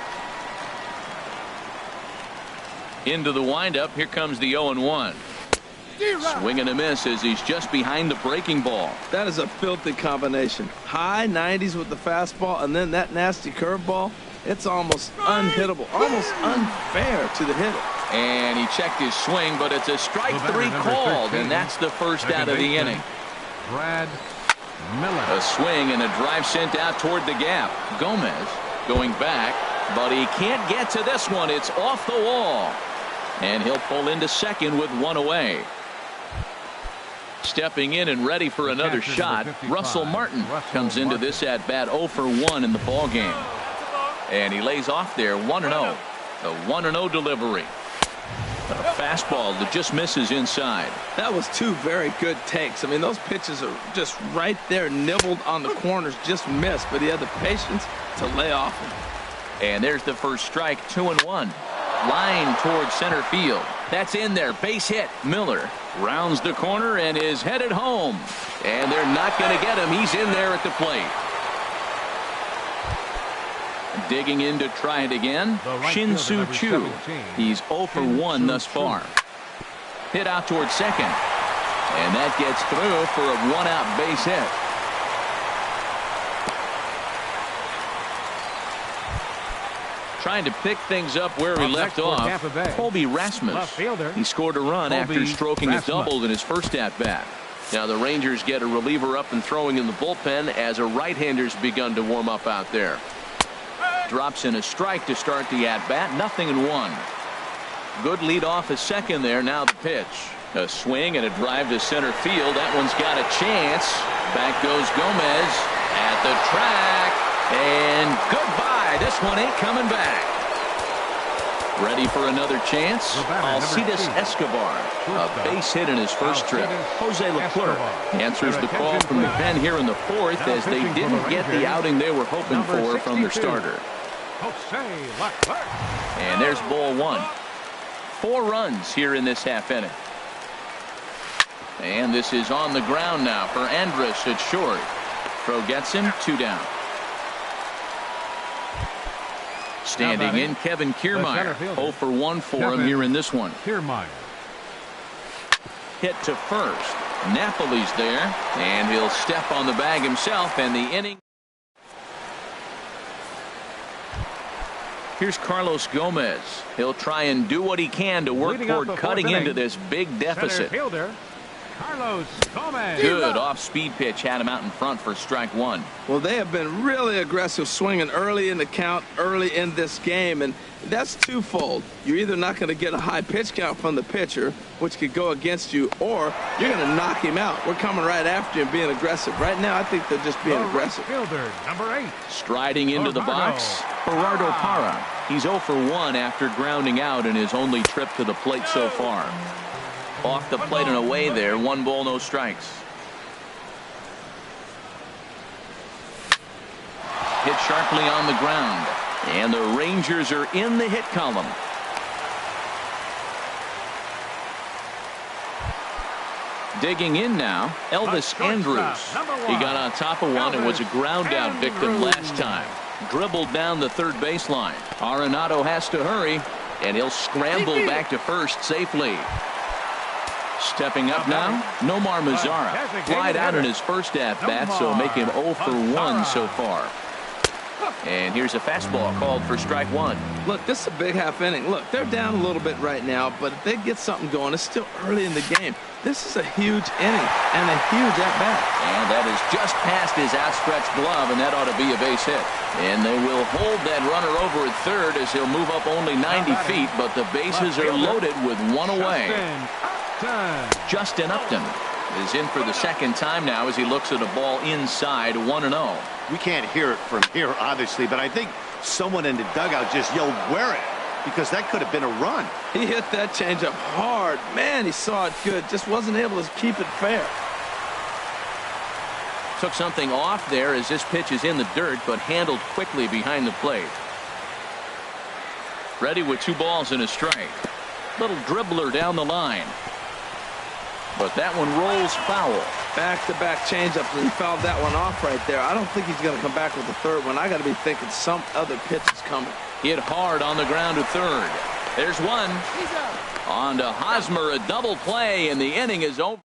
Into the windup, here comes the 0-1. Swing and a miss as he's just behind the breaking ball. That is a filthy combination. High 90s with the fastball, and then that nasty curveball. It's almost unhittable, almost unfair to the hitter. And he checked his swing, but it's a strike three called, and that's the first out of the inning. Brad Miller. A swing and a drive sent out toward the gap. Gomez going back, but he can't get to this one. It's off the wall. And he'll pull into second with one away. Stepping in and ready for another shot, Russell Martin comes into this at bat 0 for 1 in the ball game. And he lays off there 1-0. A 1-0 delivery. A fastball that just misses inside. That was two very good takes. I mean, those pitches are just right there, nibbled on the corners, just missed, but he had the patience to lay off him. And there's the first strike, 2-1. Line towards center field. That's in there. Base hit. Miller rounds the corner and is headed home. And they're not going to get him. He's in there at the plate. Digging in to try it again, Shin-Soo Choo. He's 0 for 1 thus far. Hit out towards second. And that gets through for a one-out base hit. Trying to pick things up where he left off, Colby Rasmus. He scored a run after stroking a double in his first at-bat. Now the Rangers get a reliever up and throwing in the bullpen as a right-hander's begun to warm up out there. Drops in a strike to start the at-bat. 0-1. Good lead off at second there. Now the pitch. A swing and a drive to center field. That one's got a chance. Back goes Gomez at the track. And goodbye. This one ain't coming back. Ready for another chance? Alcides Escobar. A base hit in his first trip. Jose Leclerc answers the call from the pen here in the fourth as they didn't get the outing they were hoping for from their starter. And there's ball one. 4 runs here in this half inning. And this is on the ground now for Andrus at short. Throw gets him, 2 down. Standing in, Kevin Kiermaier. 0 for 1 for him here in this one. Hit to first. Napoli's there, and he'll step on the bag himself, and the inning. Here's Carlos Gomez. He'll try and do what he can to work toward cutting into this big deficit. Carlos Gomez. Good off-speed pitch had him out in front for strike one. Well, they have been really aggressive swinging early in the count, early in this game, and that's twofold. You're either not going to get a high pitch count from the pitcher, which could go against you, or you're going to knock him out. We're coming right after you and being aggressive. Right now, I think they're just being aggressive. Fielder, number 8. Striding into the box, Gerardo Parra. He's 0 for 1 after grounding out in his only trip to the plate so far. Off the plate and away there. 1 ball, no strikes. Hit sharply on the ground. And the Rangers are in the hit column. Digging in now, Elvis Andrus. He got on top of one and was a ground out victim last time. Dribbled down the third baseline. Arenado has to hurry. And he'll scramble back to first safely. Stepping up now, Nomar Mazara. Flied out in his first at-bat, so make him 0 for 1 so far. And here's a fastball called for strike one. Look, this is a big half inning. Look, they're down a little bit right now, but if they get something going, it's still early in the game. This is a huge inning and a huge at-bat. And that is just past his outstretched glove, and that ought to be a base hit. And they will hold that runner over at third as he'll move up only 90 feet, but the bases are loaded with one away. Justin Upton is in for the second time now as he looks at a ball inside 1-0. We can't hear it from here, obviously, but I think someone in the dugout just yelled, "Wear it," because that could have been a run. He hit that changeup hard. Man, he saw it good. Just wasn't able to keep it fair. Took something off there as this pitch is in the dirt, but handled quickly behind the plate. Ready with 2 balls and a strike. Little dribbler down the line. But that one rolls foul. Back-to-back changeup, and he fouled that one off right there. I don't think he's going to come back with the third one. I got to be thinking some other pitch is coming. Hit hard on the ground to third. There's one. On to Hosmer, a double play, and the inning is over.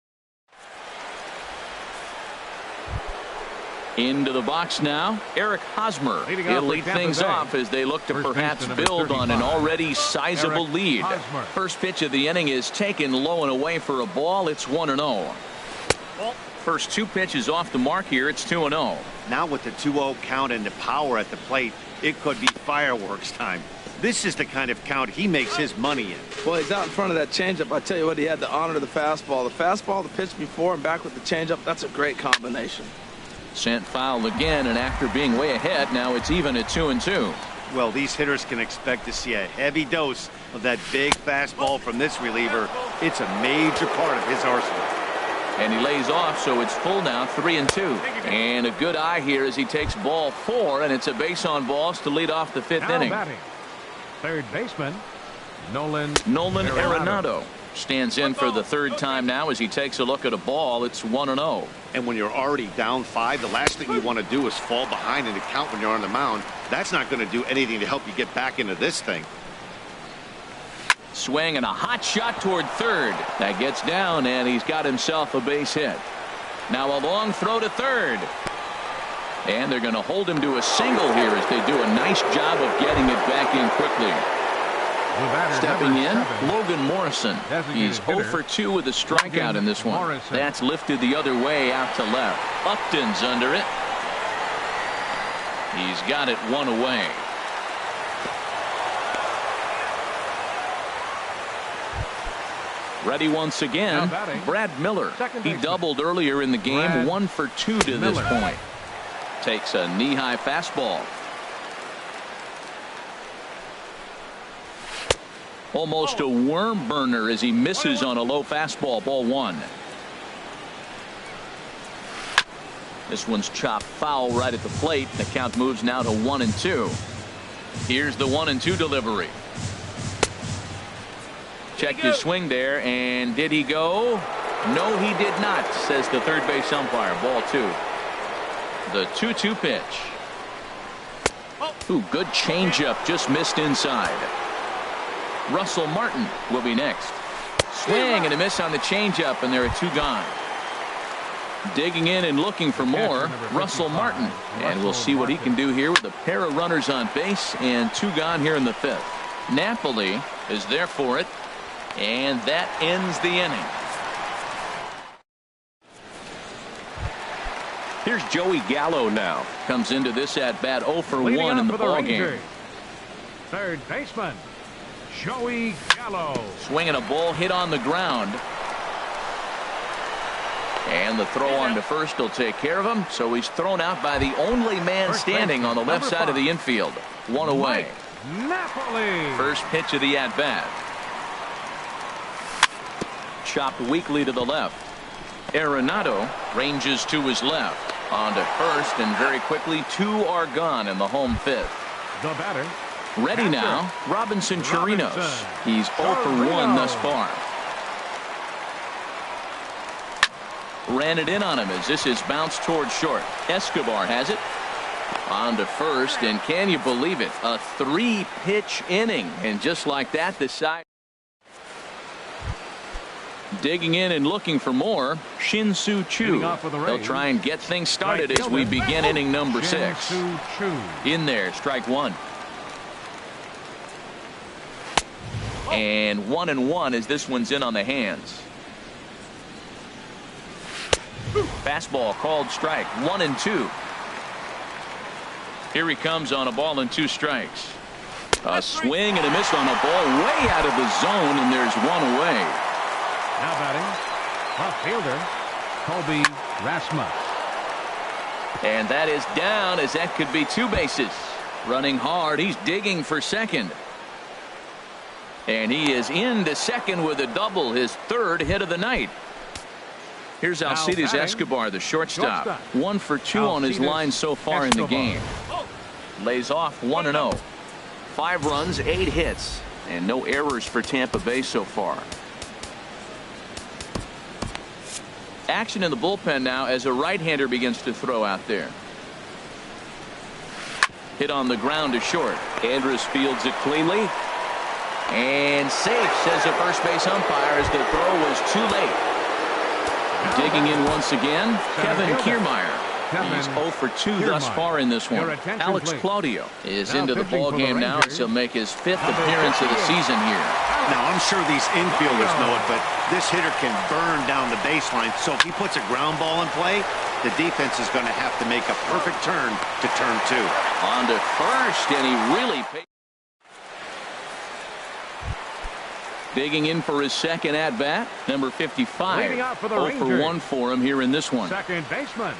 Into the box now, Eric Hosmer. He'll lead things off as they look to perhaps build on an already sizable lead. First pitch of the inning is taken low and away for a ball. It's 1-0. First 2 pitches off the mark here. It's 2-0. Now with the 2-0 count and the power at the plate, it could be fireworks time. This is the kind of count he makes his money in. Well, he's out in front of that changeup. I tell you what, he had to honor the fastball. The fastball, the pitch before, and back with the changeup. That's a great combination. Sent foul again, and after being way ahead, now it's even at 2-2. Well, these hitters can expect to see a heavy dose of that big fastball from this reliever. It's a major part of his arsenal. And he lays off, so it's full now, 3-2. And a good eye here as he takes ball 4, and it's a base on balls to lead off the 5th inning. Batting. Third baseman, Nolan Arenado stands in for the 3rd time now as he takes a look at a ball. It's 1-0. And when you're already down 5, the last thing you want to do is fall behind in the count when you're on the mound. That's not going to do anything to help you get back into this thing. Swing and a hot shot toward third. That gets down, and he's got himself a base hit. Now a long throw to third. And they're going to hold him to a single here as they do a nice job of getting it back in quickly. Stepping in, Logan Morrison. He's 0 for 2 with a strikeout in this one. That's lifted the other way out to left. Upton's under it. He's got it 1 away. Ready once again, Brad Miller. He doubled earlier in the game, 1 for 2 to this point. Takes a knee-high fastball. Almost a worm burner as he misses on a low fastball, ball 1. This one's chopped foul right at the plate. The count moves now to 1-2. Here's the 1-2 delivery. Checked his swing there, and did he go? No, he did not, says the third base umpire. Ball 2. The 2-2 pitch. Ooh, good changeup, just missed inside. Russell Martin will be next. Swing and a miss on the changeup, and there are 2 gone. Digging in and looking for more, Russell Martin. And we'll see what he can do here with a pair of runners on base and 2 gone here in the 5th. Napoli is there for it, and that ends the inning. Here's Joey Gallo now. Comes into this at-bat 0 for 1 in the ballgame. Third baseman, Joey Gallo. Swinging a ball hit on the ground. And the throw on to first will take care of him. So he's thrown out by the only man standing on the left side of the infield. 1 away. Napoli. First pitch of the at-bat. Chopped weakly to the left. Arenado ranges to his left. On to first, and very quickly 2 are gone in the home 5th. The batter. Ready now, Robinson Chirinos. He's 0 for 1 thus far. Ran it in on him as this is bounced toward short. Escobar has it. On to first, and can you believe it? A 3-pitch inning, and just like that, the side digging in and looking for more. Shin-Soo Choo. They'll try and get things started as we begin inning number 6. In there, strike 1. And 1-1 as this one's in on the hands. Fastball called strike. 1-2. Here he comes on a ball and 2 strikes. A swing and a miss on a ball way out of the zone, and there's 1 away. Now batting, left fielder, Colby Rasmus. And that is down, as that could be 2 bases. Running hard, he's digging for second. And he is into second with a double, his 3rd hit of the night. Here's Alcides Escobar, the shortstop. 1 for 2 on his line so far in the game. Lays off 1-0. 5 runs, 8 hits, and no errors for Tampa Bay so far. Action in the bullpen now as a right-hander begins to throw out there. Hit on the ground to short. Andrus fields it cleanly. And safe, says the first base umpire, as the throw was too late. Digging in once again, Kevin Kiermaier. He's 0 for 2 thus far in this one. Alex Claudio is into the ball game now, as he'll make his 5th appearance of the season here. Now, I'm sure these infielders know it, but this hitter can burn down the baseline. So if he puts a ground ball in play, the defense is going to have to make a perfect turn to turn 2. On to first, and he really paid. Digging in for his second at-bat, number 55. 0 for 1 for him here in this one. Second baseman,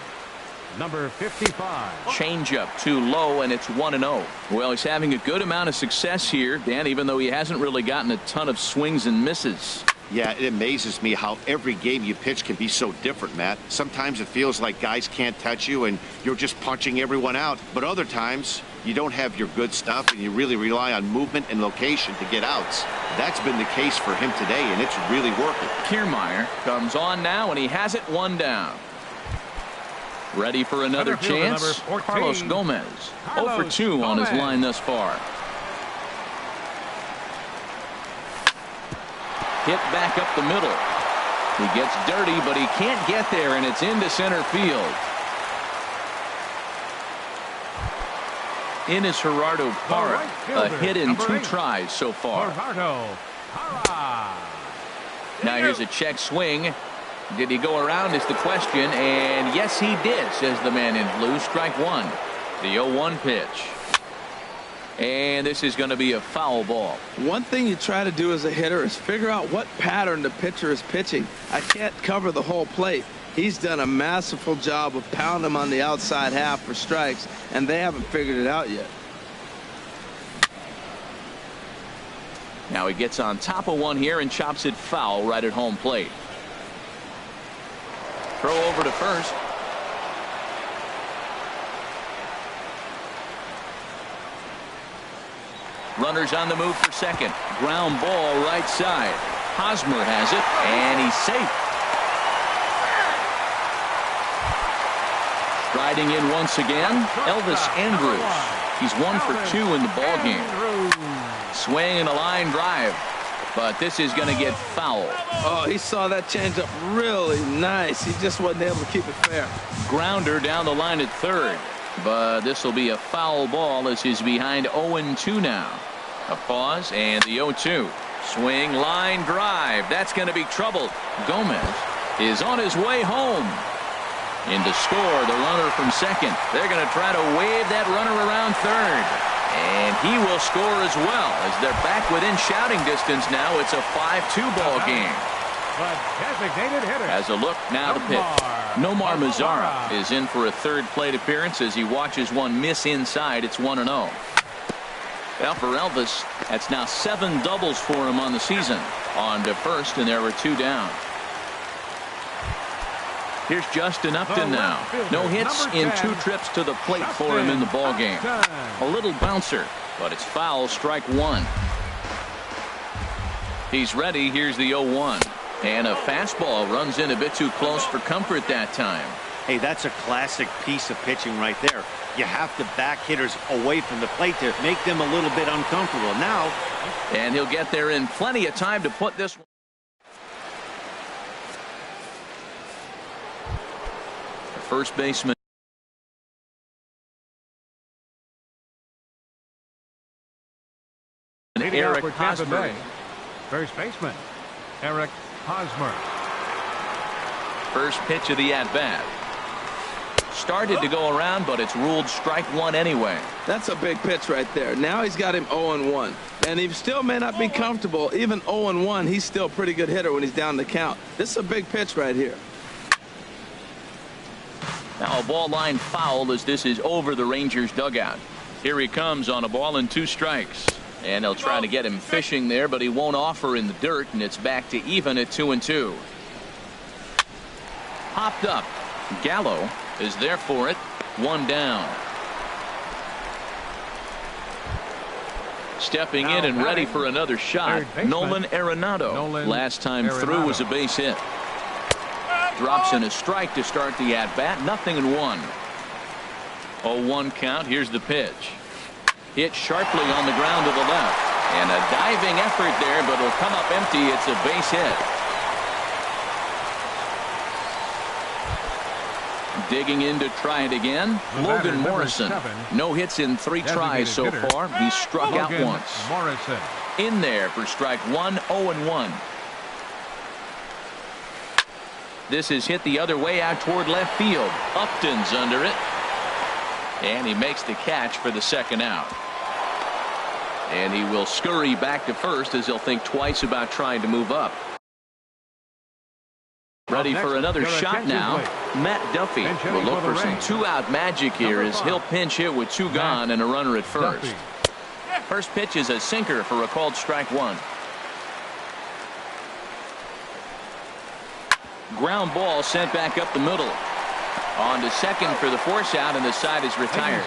number 55. Changeup too low, and it's 1-0. Well, he's having a good amount of success here, Dan, even though he hasn't really gotten a ton of swings and misses. Yeah, it amazes me how every game you pitch can be so different, Matt. Sometimes it feels like guys can't touch you and you're just punching everyone out. But other times, you don't have your good stuff and you really rely on movement and location to get outs. That's been the case for him today, and it's really working. Kiermaier comes on now, and he has it 1 down. Ready for another chance? Carlos Gomez. 0 for 2 on his line thus far. Hit back up the middle. He gets dirty, but he can't get there, and it's into center field. In is Gerardo Parra. A hit in 2 tries so far. Now here's a check swing. Did he go around is the question, and yes he did, says the man in blue. Strike 1. The 0-1 pitch. And this is going to be a foul ball. One thing you try to do as a hitter is figure out what pattern the pitcher is pitching. I can't cover the whole plate. He's done a masterful job of pounding him on the outside half for strikes, and they haven't figured it out yet. Now he gets on top of one here and chops it foul right at home plate. Throw over to first. Runners on the move for second. Ground ball right side. Hosmer has it, and he's safe. Striding in once again, Elvis Andrus. He's 1 for 2 in the ball game. Swing and a line drive, but this is going to get foul. Oh, he saw that changeup really nice. He just wasn't able to keep it fair. Grounder down the line at third, but this will be a foul ball as he's behind 0-2 now. A pause and the 0-2. Swing, line drive. That's going to be trouble. Gomez is on his way home. In to score, the runner from second. They're going to try to wave that runner around third. And he will score as well, as they're back within shouting distance now. It's a 5-2 ball game. But designated hitter. As a look now to pitch. Nomar Mazara is in for a 3rd plate appearance as he watches one miss inside. It's 1-0. Well, for Elvis, that's now 7 doubles for him on the season. On to first, and there were 2 down. Here's Justin Upton now. No hits in 2 trips to the plate for him in the ball game. A little bouncer, but it's foul. Strike 1. He's ready. Here's the 0-1. And a fastball runs in a bit too close for comfort that time. Hey, that's a classic piece of pitching right there. You have to back hitters away from the plate to make them a little bit uncomfortable. Now, and he'll get there in plenty of time to put this one. The first baseman. Eric Hosmer. First baseman, Eric Hosmer. First pitch of the at-bat. Started to go around, but it's ruled strike one anyway. That's a big pitch right there. Now he's got him 0-1. And he still may not be comfortable. Even 0-1, he's still a pretty good hitter when he's down the count. This is a big pitch right here. Now a ball line foul as this is over the Rangers dugout. Here he comes on a ball and 2 strikes. And they'll try to get him fishing there, but he won't offer in the dirt, and it's back to even at 2-2. Popped up. Gallo is there for it. 1 down. Stepping in and ready for another shot, Nolan Arenado. Last time through was a base hit. Drops in a strike to start the at-bat. 0-1. 0-1 count. Here's the pitch. Hit sharply on the ground to the left. And a diving effort there, but it'll come up empty. It's a base hit. Digging in to try it again. Logan Morrison. No hits in 3 tries so far. He's struck out once. Morrison. In there for strike 1, 0-1. This is hit the other way out toward left field. Upton's under it. And he makes the catch for the second out. And he will scurry back to first as he'll think twice about trying to move up. Ready for another shot now. Matt Duffy will look for some 2-out magic here as he'll pinch hit with 2 gone and a runner at first. First pitch is a sinker for a called strike 1. Ground ball sent back up the middle. On to second for the force out, and the side is retired.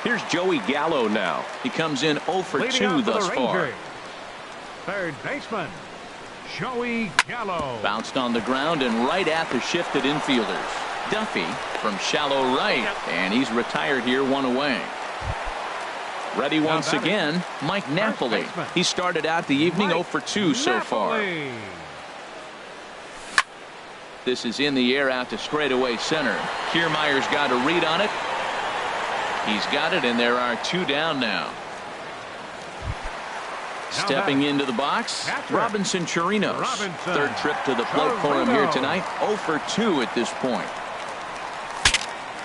Here's Joey Gallo now. He comes in 0 for 2 thus far. Third baseman, Joey Gallo. Bounced on the ground and right at the shifted infielders. Duffy from shallow right, and he's retired here, 1 away. Ready once again, Mike Napoli. He started out the evening 0 for 2 so far. This is in the air out to straightaway center. Kiermaier's got a read on it. He's got it, and there are 2 down now. Stepping into the box, Robinson Chirinos. Third trip to the plate for him here tonight. 0 for 2 at this point.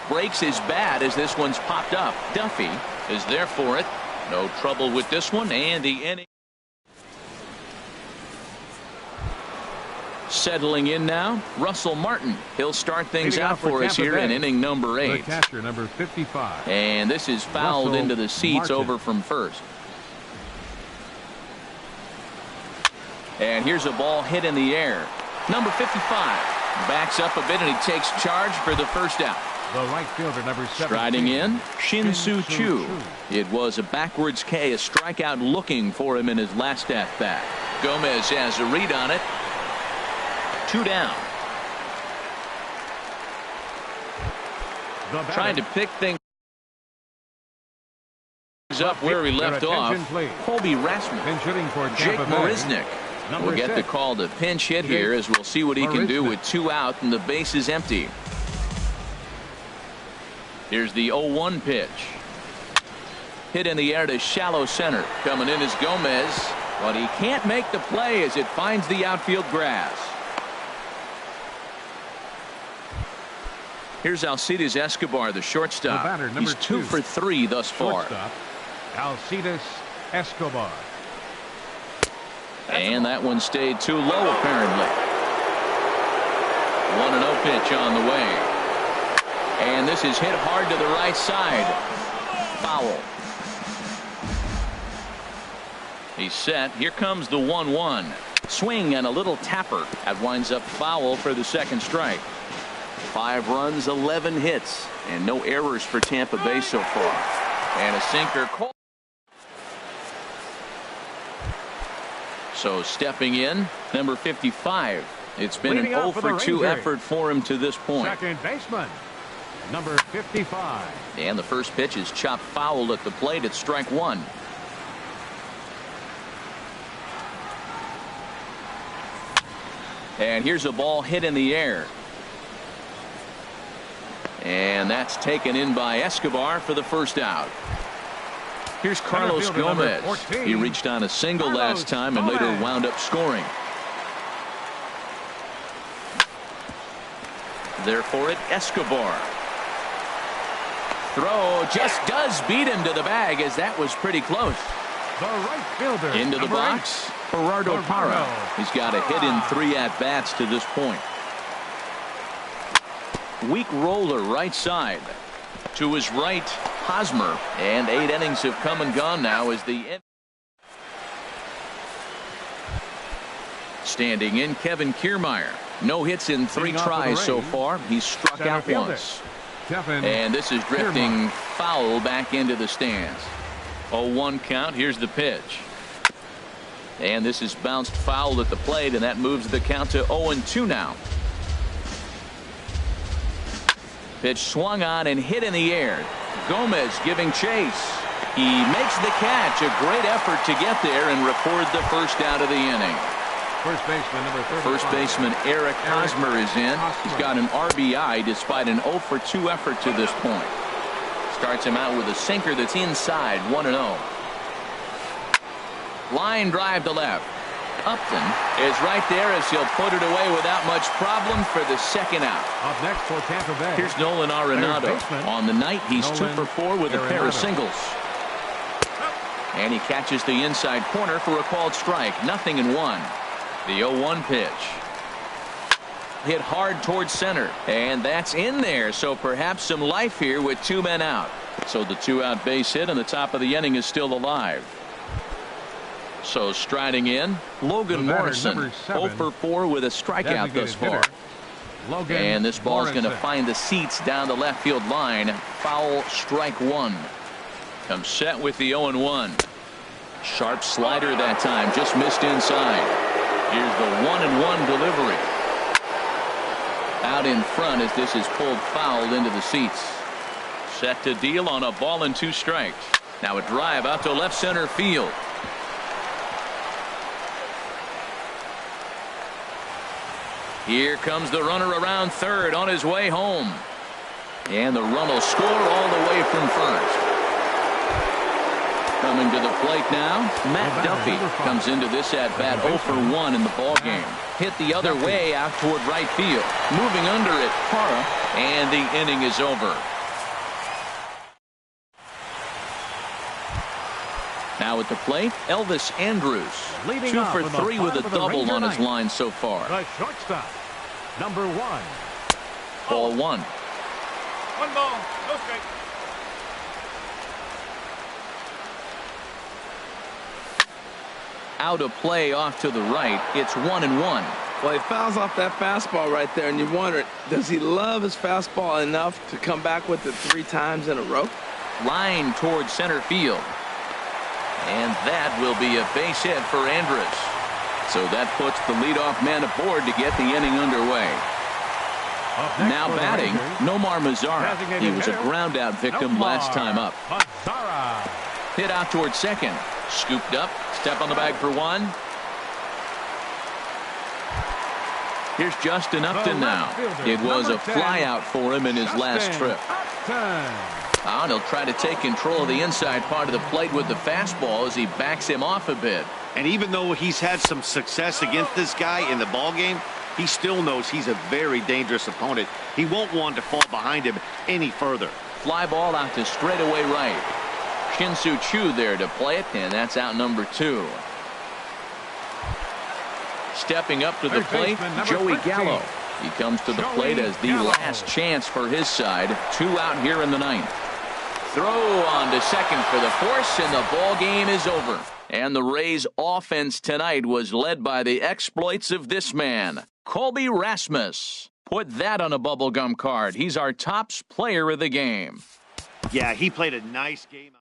Breaks his bat as this one's popped up. Duffy is there for it. No trouble with this one, and the inning. Settling in now, Russell Martin. He'll start things out for us here in inning number 8. The catcher, number 55. And this is fouled Russell into the seats Martin. over from first. And here's a ball hit in the air. Number 55 backs up a bit, and he takes charge for the first out. The right fielder, number 17. Striding in, Shin-Soo Choo. It was a backwards K, a strikeout looking for him in his last at-bat. Gomez has a read on it. 2 down. Trying to pick things up where he left off. Colby Rasmus. Jake Marisnick will get the call to pinch hit here as we'll see what he can do with 2 out and the base is empty. Here's the 0-1 pitch. Hit in the air to shallow center. Coming in is Gomez, but he can't make the play as it finds the outfield grass. Here's Alcides Escobar, the shortstop. The batter, He's 2 for 3 thus far. Shortstop, Alcides Escobar. And that one stayed too low, apparently. 1-0 pitch on the way. And this is hit hard to the right side. Foul. He's set. Here comes the 1-1. Swing and a little tapper. That winds up foul for the second strike. 5 runs, 11 hits, and no errors for Tampa Bay so far. And a sinker. So stepping in, number 55. It's been Leading an off 0 for the for 2 Rangers. effort for him to this point. Second baseman, number 55. And the first pitch is chopped foul at the plate. It's strike one. And here's a ball hit in the air. And that's taken in by Escobar for the first out. Here's Carlos fielder, number Gomez. 14. He reached on a single Carlos last time and later Gomez. wound up scoring. There for it, Escobar. Throw just does beat him to the bag, as that was pretty close. The right fielder. Into the number box, Gerardo Parra. He's got a hit in 3 at-bats to this point. Weak roller right side. To his right, Hosmer. And 8 innings have come and gone now as the... Standing in, Kevin Kiermaier. No hits in 3 Leading off for the tries so Rays, far. He's struck center out fielder, once. Kevin And this is drifting Kiermaier. foul back into the stands. 0-1 count. Here's the pitch. And this is bounced foul at the plate, and that moves the count to 0-2 now. Pitch swung on and hit in the air. Gomez giving chase. He makes the catch. A great effort to get there and record the first out of the inning. First baseman, number 35. First baseman Eric Hosmer is in. He's got an RBI despite an 0 for 2 effort to this point. Starts him out with a sinker that's inside, 1-0. Line drive to left. Upton is right there as he'll put it away without much problem for the second out. Up next for Tampa Bay. Here's Nolan Arenado. baseman, On the night, he's 2 Nolan for 4 with a pair Arenado. of singles. And he catches the inside corner for a called strike. 0-1. The 0-1 pitch. Hit hard towards center. And that's in there. So perhaps some life here with 2 men out. So the 2-out base hit and the top of the inning is still alive. So striding in, Logan The batter, Morrison. number 7, 0 for 4 with a strikeout thus designated far. hitter, Logan And this ball's going to Morrison. find the seats down the left field line. Foul, strike one. Comes set with the 0-1. Sharp slider that time, just missed inside. Here's the 1-1 delivery. Out in front as this is pulled foul into the seats. Set to deal on a ball and 2 strikes. Now a drive out to left center field. Here comes the runner around third on his way home. And the run will score all the way from first. Coming to the plate now, Matt Duffy comes into this at-bat 0 for 1 in the ballgame. Hit the other way out toward right field. Moving under it, Parra, and the inning is over. Now at the plate, Elvis Andrews. Leading 2 off for in the 3 with a bottom of the double Ranger on his ninth. line so far. The shortstop, number 1. Ball 1. 1 ball, no strike. Out of play off to the right. It's 1-1. Well, he fouls off that fastball right there, and you wonder, does he love his fastball enough to come back with it 3 times in a row? Line towards center field. And that will be a base hit for Andrus. So that puts the leadoff man aboard to get the inning underway. Up next Now for the batting, Rangers, Nomar Mazara. designated He was a hitter, ground out victim last time up. Mazara. Hit out towards second. Scooped up. Step on the bag for 1. Here's Justin Upton now. It was a flyout for him in his last trip. And he'll try to take control of the inside part of the plate with the fastball as he backs him off a bit. And even though he's had some success against this guy in the ballgame, he still knows he's a very dangerous opponent. He won't want to fall behind him any further. Fly ball out to straightaway right. Shin-Soo Choo there to play it, and that's out number 2. Stepping up to the Third plate, baseman, number Joey 13. Gallo. He comes to the Joey plate as the Gallo. last chance for his side. 2 out here in the 9th. Throw on to second for the force, and the ball game is over. And the Rays' offense tonight was led by the exploits of this man, Colby Rasmus. Put that on a bubblegum card. He's our tops player of the game. Yeah, he played a nice game.